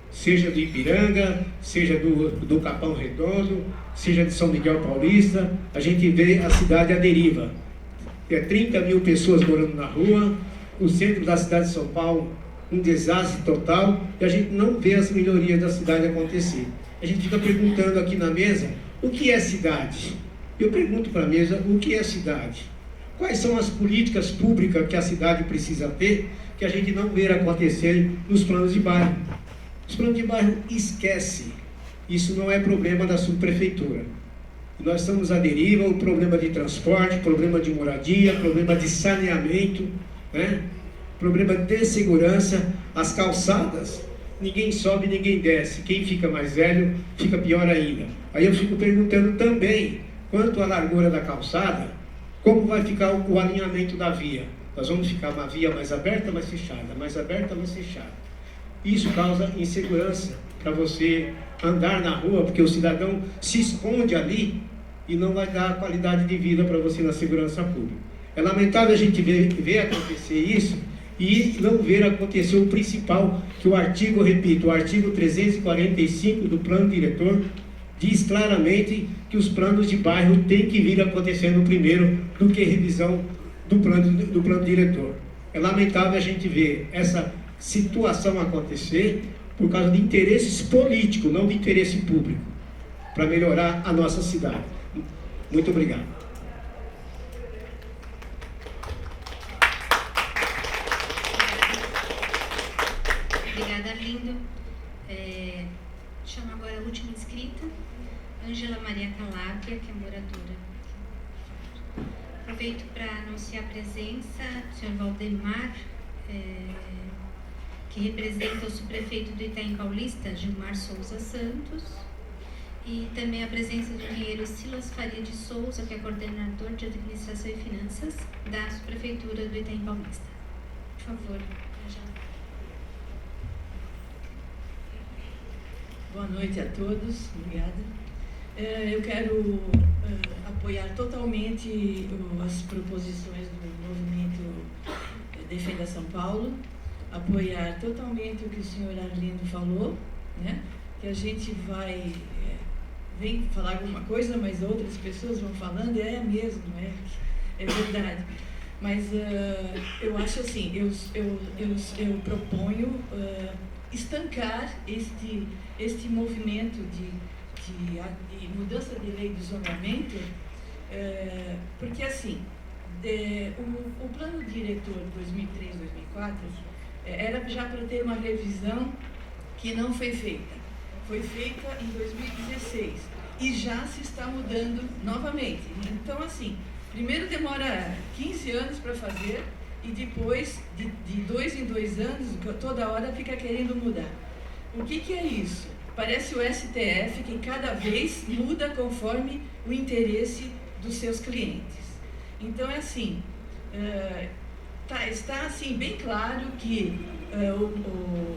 Seja do Ipiranga, seja do Capão Redondo, seja de São Miguel Paulista, a gente vê a cidade à deriva. 30 mil pessoas morando na rua, o centro da cidade de São Paulo, um desastre total, e a gente não vê as melhorias da cidade acontecer. A gente fica perguntando aqui na mesa, o que é cidade? Eu pergunto para a mesa, o que é cidade? Quais são as políticas públicas que a cidade precisa ter, que a gente não vê acontecer nos planos de bairro? Os planos de bairro esquece. Isso não é problema da subprefeitura. Nós estamos à deriva, o problema de transporte, problema de moradia, problema de saneamento, né? Problema de segurança, as calçadas, ninguém sobe, ninguém desce. Quem fica mais velho, fica pior ainda. Aí eu fico perguntando também, quanto à largura da calçada, como vai ficar o alinhamento da via? Nós vamos ficar uma via mais aberta, mais fechada, mais aberta, mais fechada. Isso causa insegurança para você andar na rua, porque o cidadão se esconde ali e não vai dar qualidade de vida para você na segurança pública. É lamentável a gente ver acontecer isso e não ver acontecer o principal, que o artigo, repito, o artigo 345 do plano diretor diz claramente que os planos de bairro têm que vir acontecendo primeiro do que revisão do plano diretor. É lamentável a gente ver essa situação acontecer por causa de interesses políticos, não de interesse público, para melhorar a nossa cidade. Muito obrigado. Obrigada, Arlindo. Chamo agora a última inscrita, Ângela Maria Calabria, que é moradora. Aproveito para anunciar a presença do senhor Valdemar, que representa o subprefeito do Itaim Paulista, Gilmar Souza Santos, e também a presença do engenheiro Silas Faria de Souza, que é coordenador de Administração e Finanças da subprefeitura do Itaim Paulista. Por favor, Ângela. Boa noite a todos, obrigada. Eu quero apoiar totalmente as proposições do movimento Defenda São Paulo, apoiar totalmente o que o senhor Arlindo falou, né? Que a gente vem falar alguma coisa, mas outras pessoas vão falando, é mesmo, é verdade. Mas eu acho assim, eu proponho estancar este movimento de mudança de lei de zoneamento, porque assim, o plano diretor 2003-2004 era já para ter uma revisão que não foi feita. Foi feita em 2016 e já se está mudando novamente. Então, assim, primeiro demora 15 anos para fazer e depois, de 2 em 2 anos, toda hora fica querendo mudar. O que é isso? Parece o STF que cada vez muda conforme o interesse dos seus clientes. Então, é assim, está assim, bem claro que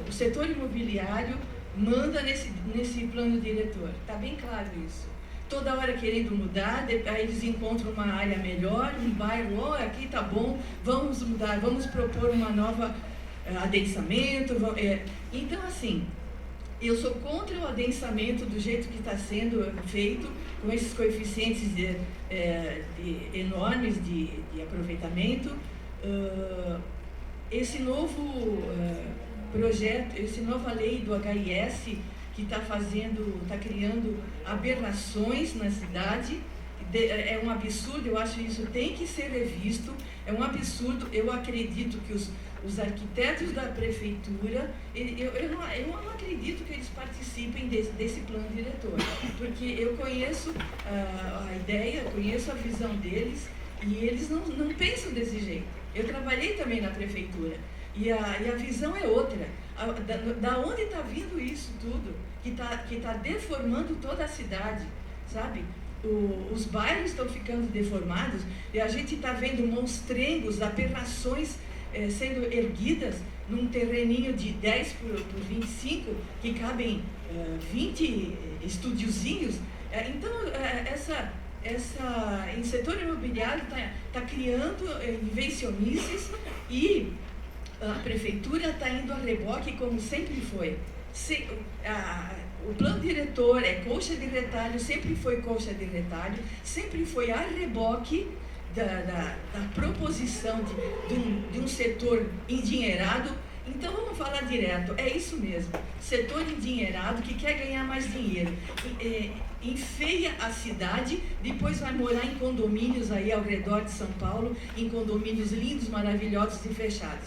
o setor imobiliário manda nesse plano diretor. Está bem claro isso. Toda hora querendo mudar, aí eles encontram uma área melhor, um bairro, aqui está bom, vamos mudar, vamos propor uma nova adensamento. Então, assim, eu sou contra o adensamento do jeito que está sendo feito, com esses coeficientes enormes de aproveitamento. Esse novo projeto, essa nova lei do HIS, que está criando aberrações na cidade, é um absurdo, eu acho que isso tem que ser revisto, é um absurdo, eu acredito que os arquitetos da prefeitura, eu não acredito que eles participem desse plano diretor, porque eu conheço a ideia, conheço a visão deles, e eles não pensam desse jeito. Eu trabalhei também na prefeitura, e a visão é outra. Da onde está vindo isso tudo, que tá deformando toda a cidade, sabe? Os bairros estão ficando deformados, e a gente está vendo monstrengos, aberrações sendo erguidas num terreninho de 10 por 25, que cabem 20 estúdiozinhos. Então, em setor imobiliário está criando invencionices, e a prefeitura está indo a reboque como sempre foi. O plano diretor é coxa de retalho, sempre foi coxa de retalho, sempre foi a reboque da proposição de um setor endinheirado. Então vamos falar direto, é isso mesmo, setor endinheirado que quer ganhar mais dinheiro, enfeia a cidade, depois vai morar em condomínios aí ao redor de São Paulo, em condomínios lindos, maravilhosos e fechados.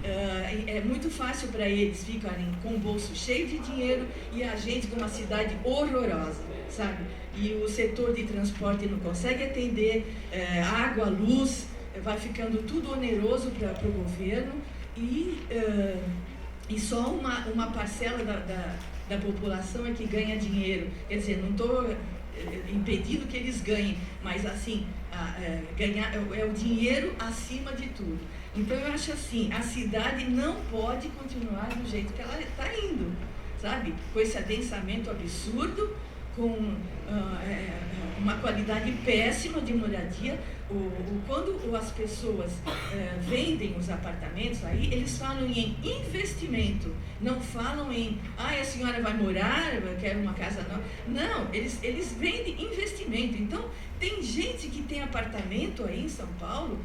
É muito fácil para eles ficarem com o bolso cheio de dinheiro e a gente com uma cidade horrorosa, sabe? E o setor de transporte não consegue atender, água, luz, vai ficando tudo oneroso para o governo, e só uma parcela da população é que ganha dinheiro. Quer dizer, não estou impedindo que eles ganhem, mas assim, ganhar é o dinheiro acima de tudo. Então eu acho assim, a cidade não pode continuar do jeito que ela está indo, sabe? Com esse adensamento absurdo, com uma qualidade péssima de moradia. Quando as pessoas vendem os apartamentos, aí eles falam em investimento, não falam em, a senhora vai morar, eu quero uma casa nova. Não, eles vendem investimento. Então, tem gente que tem apartamento aí em São Paulo,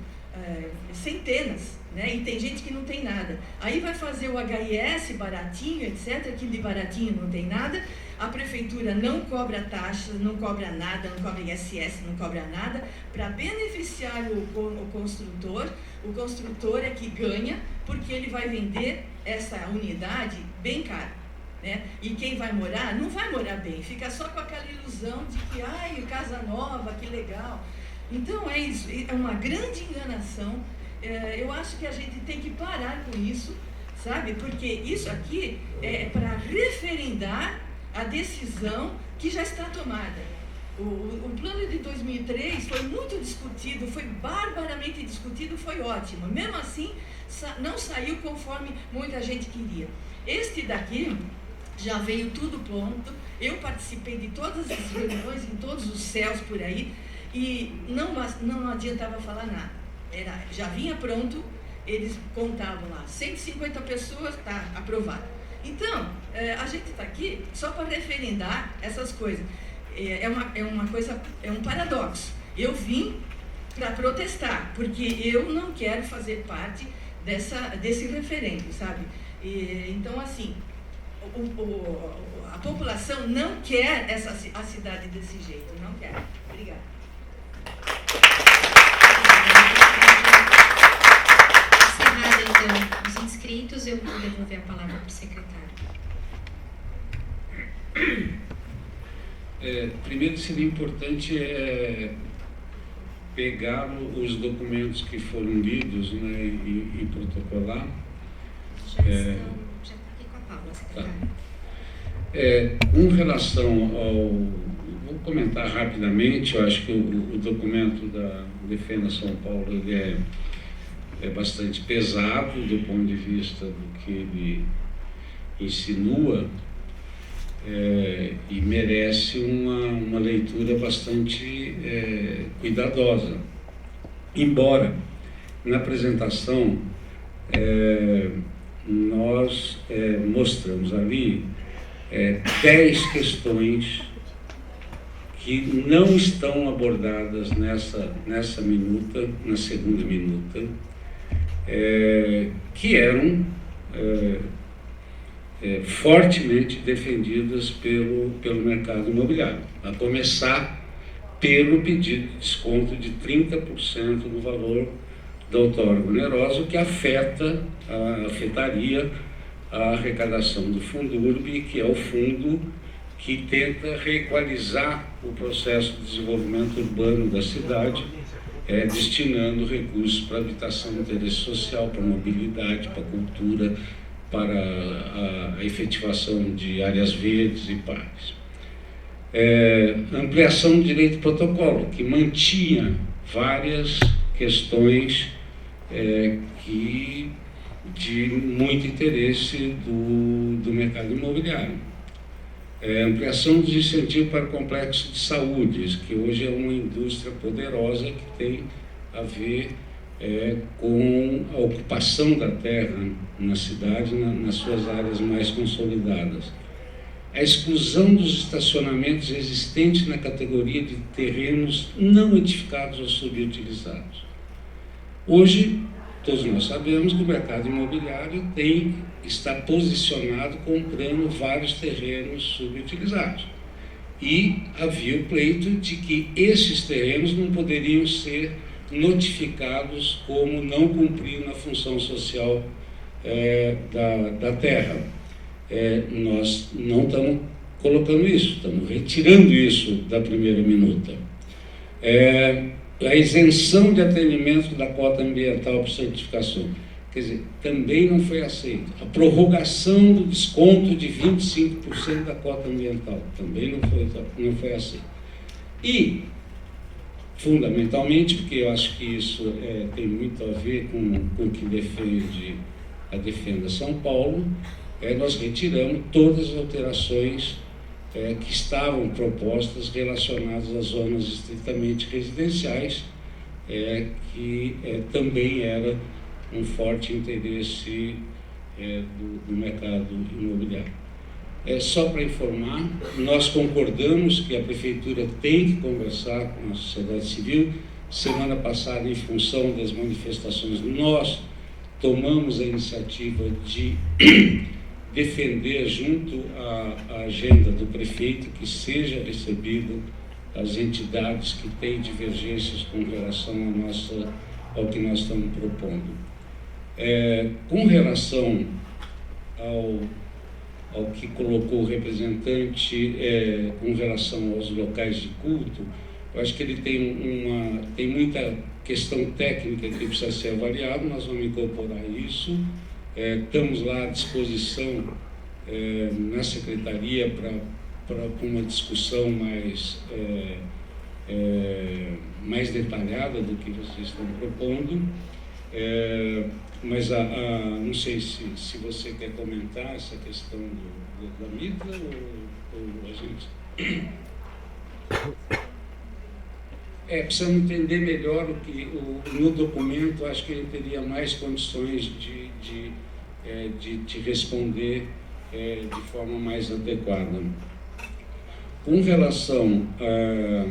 centenas, né? E tem gente que não tem nada. Aí vai fazer o HIS baratinho, etc., que de baratinho não tem nada. A prefeitura não cobra taxas, não cobra nada, não cobra ISS, não cobra nada, para beneficiar o construtor. O construtor é que ganha, porque ele vai vender essa unidade bem cara, né? E quem vai morar, não vai morar bem, fica só com aquela ilusão de que, casa nova, que legal. Então é isso, é uma grande enganação. Eu acho que a gente tem que parar com isso, sabe? Porque isso aqui é para referendar a decisão que já está tomada. O plano de 2003 foi muito discutido, foi barbaramente discutido, foi ótimo. Mesmo assim, não saiu conforme muita gente queria. Este daqui já veio tudo pronto. Eu participei de todas as reuniões, em todos os céus por aí, e não adiantava falar nada. Já vinha pronto, eles contavam lá, 150 pessoas, tá aprovado. Então, a gente está aqui só para referendar essas coisas. É um paradoxo. Eu vim para protestar, porque eu não quero fazer parte desse referendo, sabe? Então, assim, a população não quer a cidade desse jeito, não quer. Obrigada. Encerrada, então, os inscritos, eu vou devolver a palavra para o secretário. Primeiro seria importante pegar os documentos que foram lidos, né, e protocolar. Já está aqui com a Paula, secretário. Com relação vou comentar rapidamente, eu acho que o documento da Defenda São Paulo ele é bastante pesado do ponto de vista do que ele insinua, e merece uma leitura bastante cuidadosa. Embora, na apresentação, nós mostramos ali 10 questões que não estão abordadas nessa minuta, na segunda minuta, que eram fortemente defendidas pelo mercado imobiliário, a começar pelo pedido de desconto de 30% do valor da outorga onerosa, o que afetaria a arrecadação do Fundurb, que é o fundo que tenta reequalizar o processo de desenvolvimento urbano da cidade, destinando recursos para habitação de interesse social, para mobilidade, para cultura, para a efetivação de áreas verdes e parques. Ampliação do direito de protocolo, que mantinha várias questões de muito interesse do mercado imobiliário. Ampliação dos incentivos para o complexo de saúde, que hoje é uma indústria poderosa que tem a ver com a ocupação da terra na cidade, nas suas áreas mais consolidadas. A exclusão dos estacionamentos existentes na categoria de terrenos não edificados ou subutilizados. Hoje, todos nós sabemos que o mercado imobiliário está posicionado comprando vários terrenos subutilizados. E havia o pleito de que esses terrenos não poderiam ser notificados como não cumprindo a função social da terra. Nós não estamos colocando isso, estamos retirando isso da primeira minuta. A isenção de atendimento da cota ambiental por certificação, quer dizer, também não foi aceito. A prorrogação do desconto de 25% da cota ambiental, também não foi aceito. E, fundamentalmente, porque eu acho que isso tem muito a ver com o que defende a Defenda São Paulo, nós retiramos todas as alterações que estavam propostas relacionadas às zonas estritamente residenciais, que também era um forte interesse do mercado imobiliário. Só para informar, nós concordamos que a Prefeitura tem que conversar com a sociedade civil. Semana passada, em função das manifestações, nós tomamos a iniciativa de defender, junto à agenda do prefeito, que seja recebido as entidades que têm divergências com relação ao que nós estamos propondo. Com relação ao que colocou o representante com relação aos locais de culto, eu acho que ele tem muita questão técnica que precisa ser avaliada. Nós vamos incorporar isso. Estamos lá à disposição na Secretaria para uma discussão mais detalhada do que vocês estão propondo. Mas não sei se você quer comentar essa questão da Mitra ou a gente... Precisamos entender melhor no documento. Acho que ele teria mais condições de te responder de forma mais adequada. Com relação a...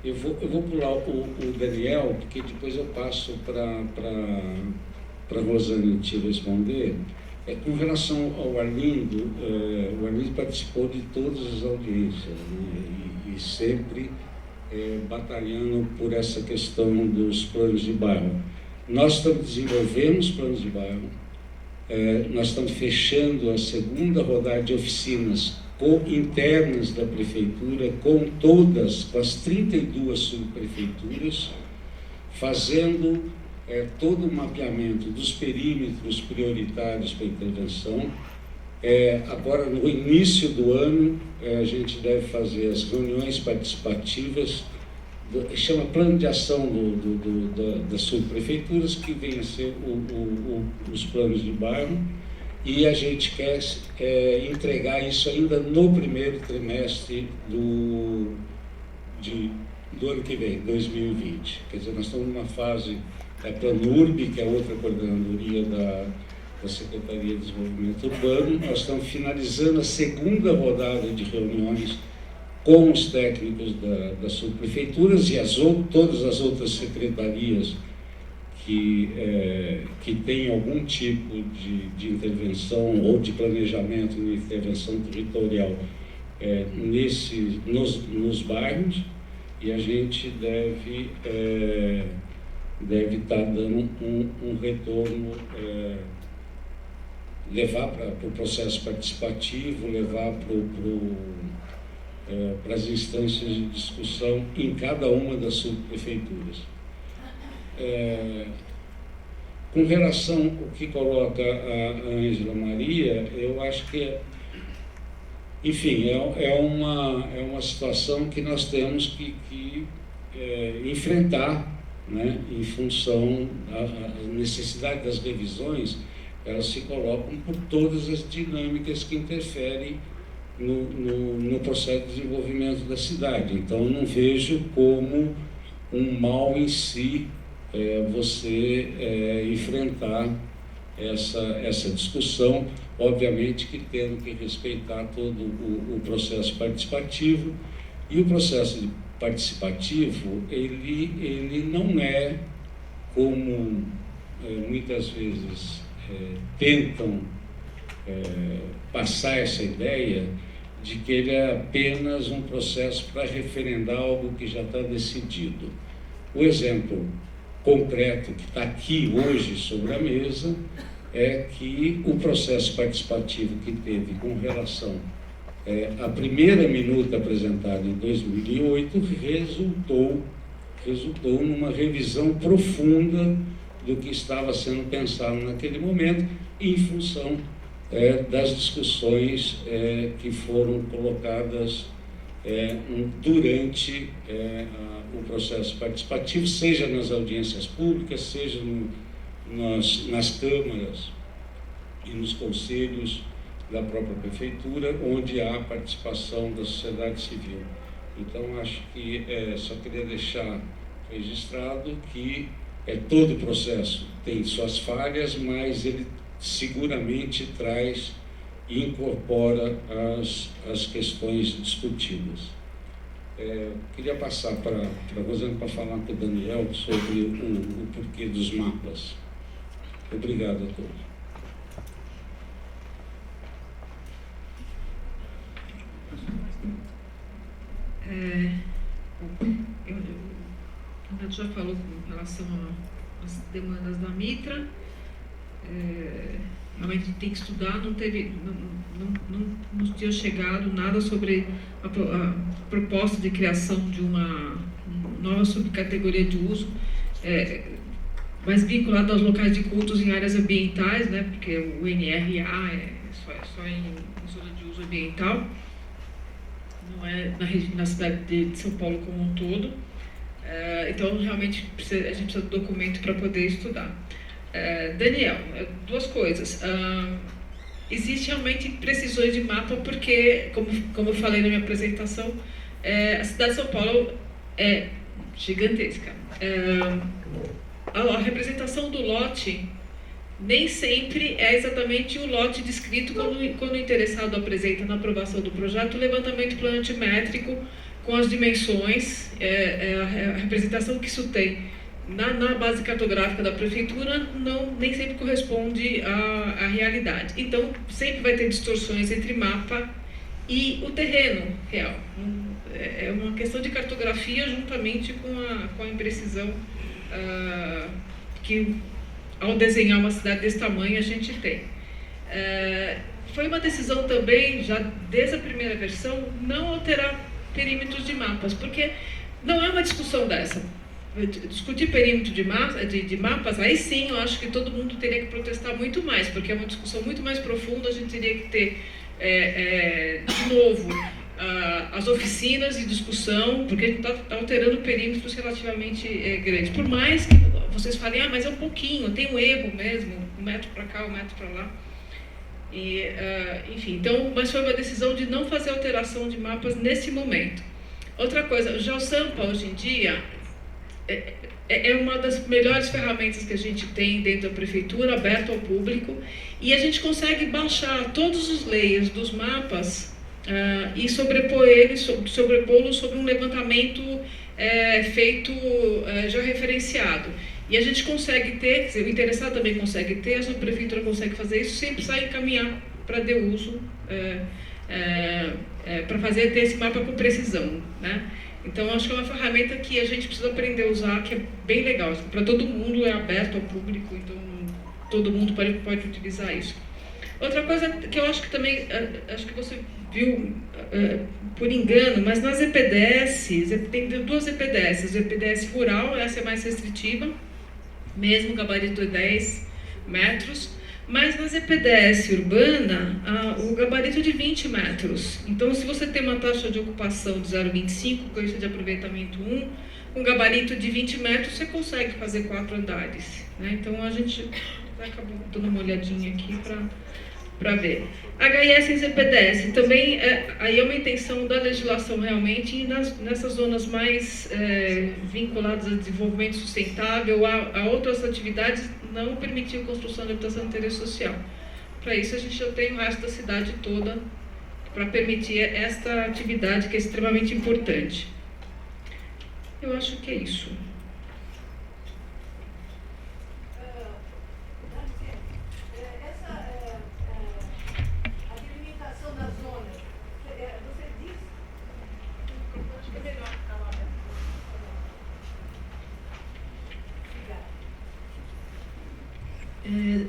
Eu vou pular o Daniel, porque depois eu passo para a Rosane te responder. Com relação ao Arlindo, o Arlindo participou de todas as audiências, né, e sempre batalhando por essa questão dos planos de bairro. Nós estamos desenvolvendo os planos de bairro, nós estamos fechando a segunda rodada de oficinas internas da Prefeitura, com as 32 subprefeituras, fazendo todo o mapeamento dos perímetros prioritários para intervenção. Agora, no início do ano, a gente deve fazer as reuniões participativas, chama Plano de Ação das subprefeituras, que vem a ser os planos de bairro, e a gente quer entregar isso ainda no primeiro trimestre do ano que vem, 2020. Quer dizer, nós estamos numa fase da Planurb, que é outra coordenadoria da Secretaria de Desenvolvimento Urbano. Nós estamos finalizando a segunda rodada de reuniões com os técnicos das subprefeituras e todas as outras secretarias que têm algum tipo de intervenção ou de planejamento de intervenção territorial nos bairros. e a gente deve estar dando um retorno, levar para o processo participativo, levar para as instâncias de discussão em cada uma das subprefeituras. Com relação ao que coloca a Ângela Maria, eu acho que, enfim, é uma situação que nós temos que enfrentar, né, em função da necessidade das revisões. Elas se colocam por todas as dinâmicas que interferem no processo de desenvolvimento da cidade. Então, não vejo como um mal em si você enfrentar essa discussão, obviamente que tendo que respeitar todo o processo participativo. E o processo participativo, ele não é como muitas vezes tentam passar essa ideia de que ele é apenas um processo para referendar algo que já está decidido. O exemplo concreto que está aqui hoje sobre a mesa é que o processo participativo que teve com relação à primeira minuta apresentada em 2008 resultou numa revisão profunda do que estava sendo pensado naquele momento, em função das discussões que foram colocadas durante o processo participativo, seja nas audiências públicas, seja nas câmaras e nos conselhos da própria prefeitura, onde há participação da sociedade civil. Então, acho que só queria deixar registrado que todo o processo tem suas falhas, mas ele seguramente traz e incorpora as questões discutidas. Queria passar para a Rosana para falar com o Daniel sobre o porquê dos mapas. Obrigado a todos. O Renato já falou com relação às demandas da Mitra. Realmente tem que estudar, não nos tinha chegado nada sobre a proposta de criação de uma nova subcategoria de uso, mais vinculada aos locais de cultos em áreas ambientais, né, porque o NRA é só em zona de uso ambiental, não é na cidade de São Paulo como um todo. Então, realmente, a gente precisa do documento para poder estudar. Daniel, duas coisas. Existe realmente precisões de mapa porque, como eu falei na minha apresentação, a cidade de São Paulo é gigantesca. A representação do lote nem sempre é exatamente o lote descrito quando o interessado apresenta na aprovação do projeto o levantamento planimétrico com as dimensões, a representação que isso tem na base cartográfica da prefeitura nem sempre corresponde à realidade. Então, sempre vai ter distorções entre mapa e o terreno real. É uma questão de cartografia juntamente com a imprecisão que, ao desenhar uma cidade desse tamanho, a gente tem. Foi uma decisão também, já desde a primeira versão, não alterar perímetros de mapas, porque não é uma discussão dessa. Discutir perímetro de mapas, aí sim eu acho que todo mundo teria que protestar muito mais, porque é uma discussão muito mais profunda. A gente teria que ter, de novo, as oficinas de discussão, porque a gente está alterando perímetros relativamente grandes. Por mais que vocês falem, mas é um pouquinho, tem um erro mesmo, 1 metro para cá, 1 metro para lá. Enfim, então, mas foi uma decisão de não fazer alteração de mapas nesse momento. Outra coisa, o GeoSampa hoje em dia é uma das melhores ferramentas que a gente tem dentro da prefeitura, aberto ao público, e a gente consegue baixar todos os layers dos mapas e sobrepô-los sobre um levantamento feito já referenciado. E a gente consegue ter, quer dizer, o interessado também consegue ter, a subprefeitura consegue fazer isso sem precisar encaminhar para DEUSO, para ter esse mapa com precisão, né? Então, acho que é uma ferramenta que a gente precisa aprender a usar, que é bem legal. Para todo mundo, é aberto ao público, então todo mundo pode utilizar isso. Outra coisa que eu acho que também, acho que você viu por engano, mas nas EPDS, tem 2 EPDS. A EPDS rural, essa é mais restritiva, mesmo o gabarito é 10 metros, mas nas EPDS urbana, o gabarito é de 20 metros. Então, se você tem uma taxa de ocupação de 0,25, coisa de aproveitamento 1, um gabarito de 20 metros, você consegue fazer 4 andares. Né? Então, a gente acabou dando uma olhadinha aqui para ver. HIS e EPDS também, aí é uma intenção da legislação realmente, e nessas zonas mais vinculadas a desenvolvimento sustentável, a outras atividades, não permitir a construção de habitação de interesse social. Para isso, a gente já tem o resto da cidade toda para permitir esta atividade que é extremamente importante. Eu acho que é isso.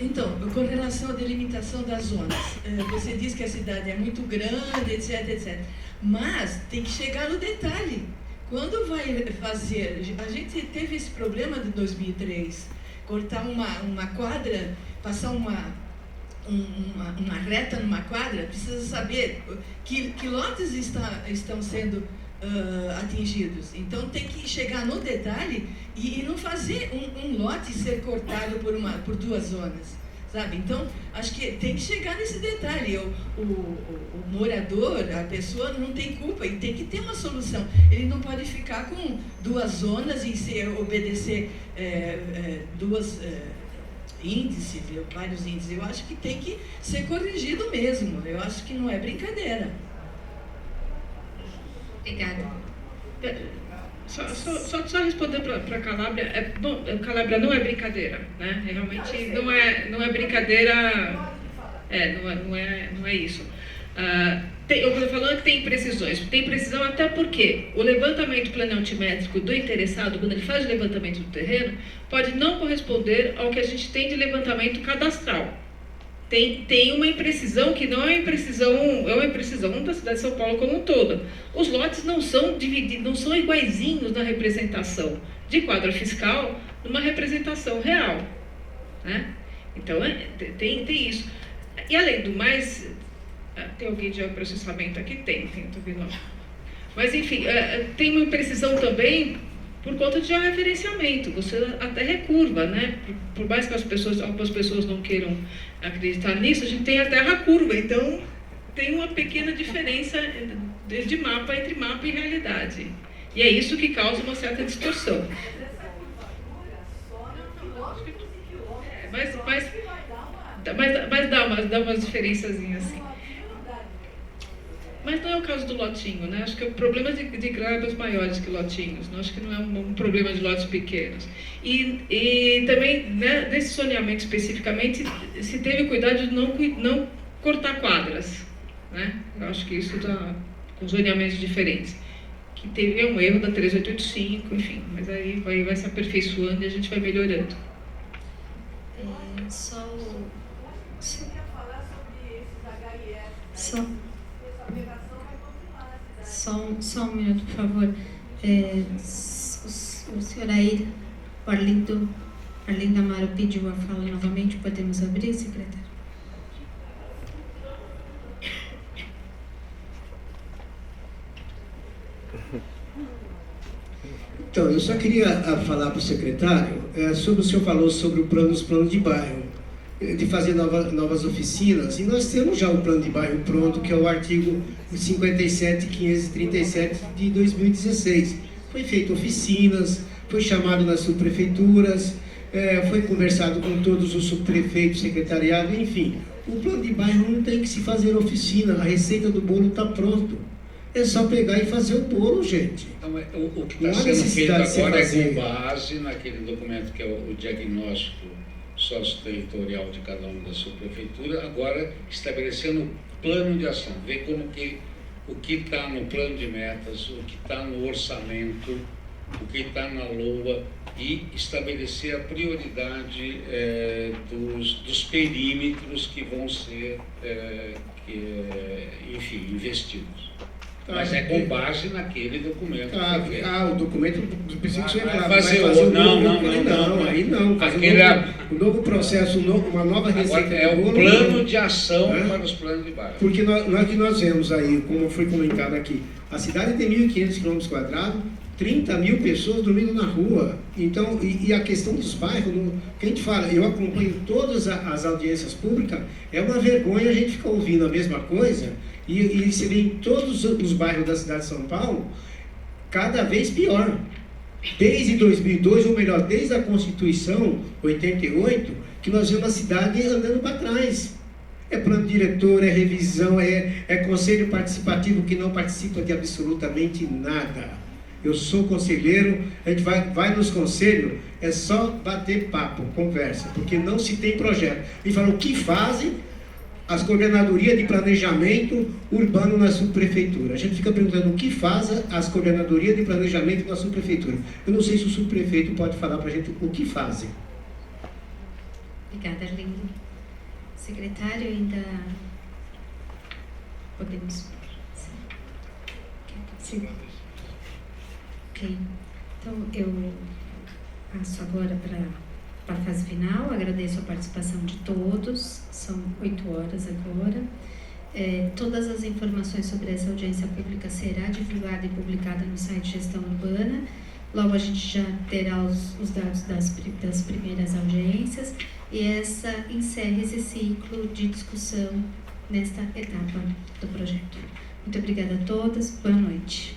Então, com relação à delimitação das zonas, você diz que a cidade é muito grande, etc, etc. Mas tem que chegar no detalhe. Quando vai fazer... A gente teve esse problema de 2003, cortar uma quadra, passar uma reta numa quadra, precisa saber que lotes estão sendo atingidos. Então tem que chegar no detalhe e não fazer um lote ser cortado por 2 zonas, sabe? Então acho que tem que chegar nesse detalhe. O morador, a pessoa não tem culpa e tem que ter uma solução. Ele não pode ficar com 2 zonas e obedecer 2 índices, vários índices. Eu acho que tem que ser corrigido mesmo. Eu acho que não é brincadeira. Obrigada. Só responder para a Calabria. Bom, Calabria não é brincadeira, né? Realmente não é brincadeira. Não é isso. Eu estou falando que tem imprecisões. Tem precisão até porque o levantamento planealtimétrico do interessado, quando ele faz o levantamento do terreno, pode não corresponder ao que a gente tem de levantamento cadastral. Tem uma imprecisão que não é uma imprecisão da cidade de São Paulo como um todo. Os lotes não são divididos, não são iguaizinhos na representação de quadra fiscal numa representação real. Né? Então, tem isso. E além do mais, tem alguém de processamento aqui? Tem, estou vendo. Mas, enfim, tem uma imprecisão também por conta de georreferenciamento. Você até recurva, né? Por mais que algumas pessoas não queiram acreditar nisso, a gente tem a terra curva, então tem uma pequena diferença de mapa entre mapa e realidade. E é isso que causa uma certa distorção. Mas dá umas diferençazinhas assim. Mas não é o caso do lotinho, né? Acho que é um problema de glebas maiores que lotinhos. Não, acho que não é um problema de lotes pequenos. E também, né, nesse zoneamento especificamente, se teve cuidado de não cortar quadras. Né? Eu acho que isso está com zoneamentos diferentes. Que teve um erro da 3885, enfim. Mas aí vai se aperfeiçoando e a gente vai melhorando. Só um minuto, por favor. O senhor Arlindo Amaro pediu a fala novamente. Podemos abrir, secretário? Então, eu só queria falar para o secretário sobre o senhor falou sobre os planos de bairro, de fazer novas oficinas, e nós temos já um plano de bairro pronto, que é o artigo 57.537 de 2016. Foi feito oficinas, foi chamado nas subprefeituras, foi conversado com todos os subprefeitos, secretariado, enfim. O plano de bairro não tem que se fazer oficina, a receita do bolo está pronto. É só pegar e fazer o bolo, gente. Então, o que está sendo feito agora é com base naquele documento que é o diagnóstico sócio-territorial de cada uma da sua prefeitura, agora estabelecendo plano de ação, ver como que o que está no plano de metas, o que está no orçamento, o que está na LOA e estabelecer a prioridade dos perímetros que vão ser, enfim, investidos. Mas é com base naquele documento. O documento precisa ser fazer o novo processo, uma nova receita. É o plano de ação para os planos de bairro. Porque nós vemos aí, como foi comentado aqui, a cidade tem 1.500 km², 30 mil pessoas dormindo na rua. Então, e a questão dos bairros, que a gente fala, eu acompanho todas as audiências públicas, é uma vergonha a gente ficar ouvindo a mesma coisa e se vê em todos os bairros da cidade de São Paulo, cada vez pior. Desde 2002, ou melhor, desde a Constituição 88, que nós vemos a cidade andando para trás. É plano diretor, é revisão, é conselho participativo que não participa de absolutamente nada. Eu sou conselheiro, a gente vai nos conselhos, é só bater papo, conversa, porque não se tem projeto. E fala o que fazem as coordenadorias de planejamento urbano na subprefeitura. A gente fica perguntando o que fazem as coordenadorias de planejamento na subprefeitura. Eu não sei se o subprefeito pode falar para a gente o que fazem. Obrigada, Arlindo. Secretário, ainda podemos... Sim. Ok. Então, eu passo agora para a fase final. Agradeço a participação de todos. São 8 horas agora. Todas as informações sobre essa audiência pública será divulgada e publicada no site Gestão Urbana. Logo a gente já terá os dados das primeiras audiências e essa encerra esse ciclo de discussão nesta etapa do projeto. Muito obrigada a todas. Boa noite.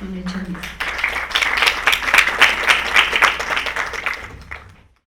Boa noite, Ana.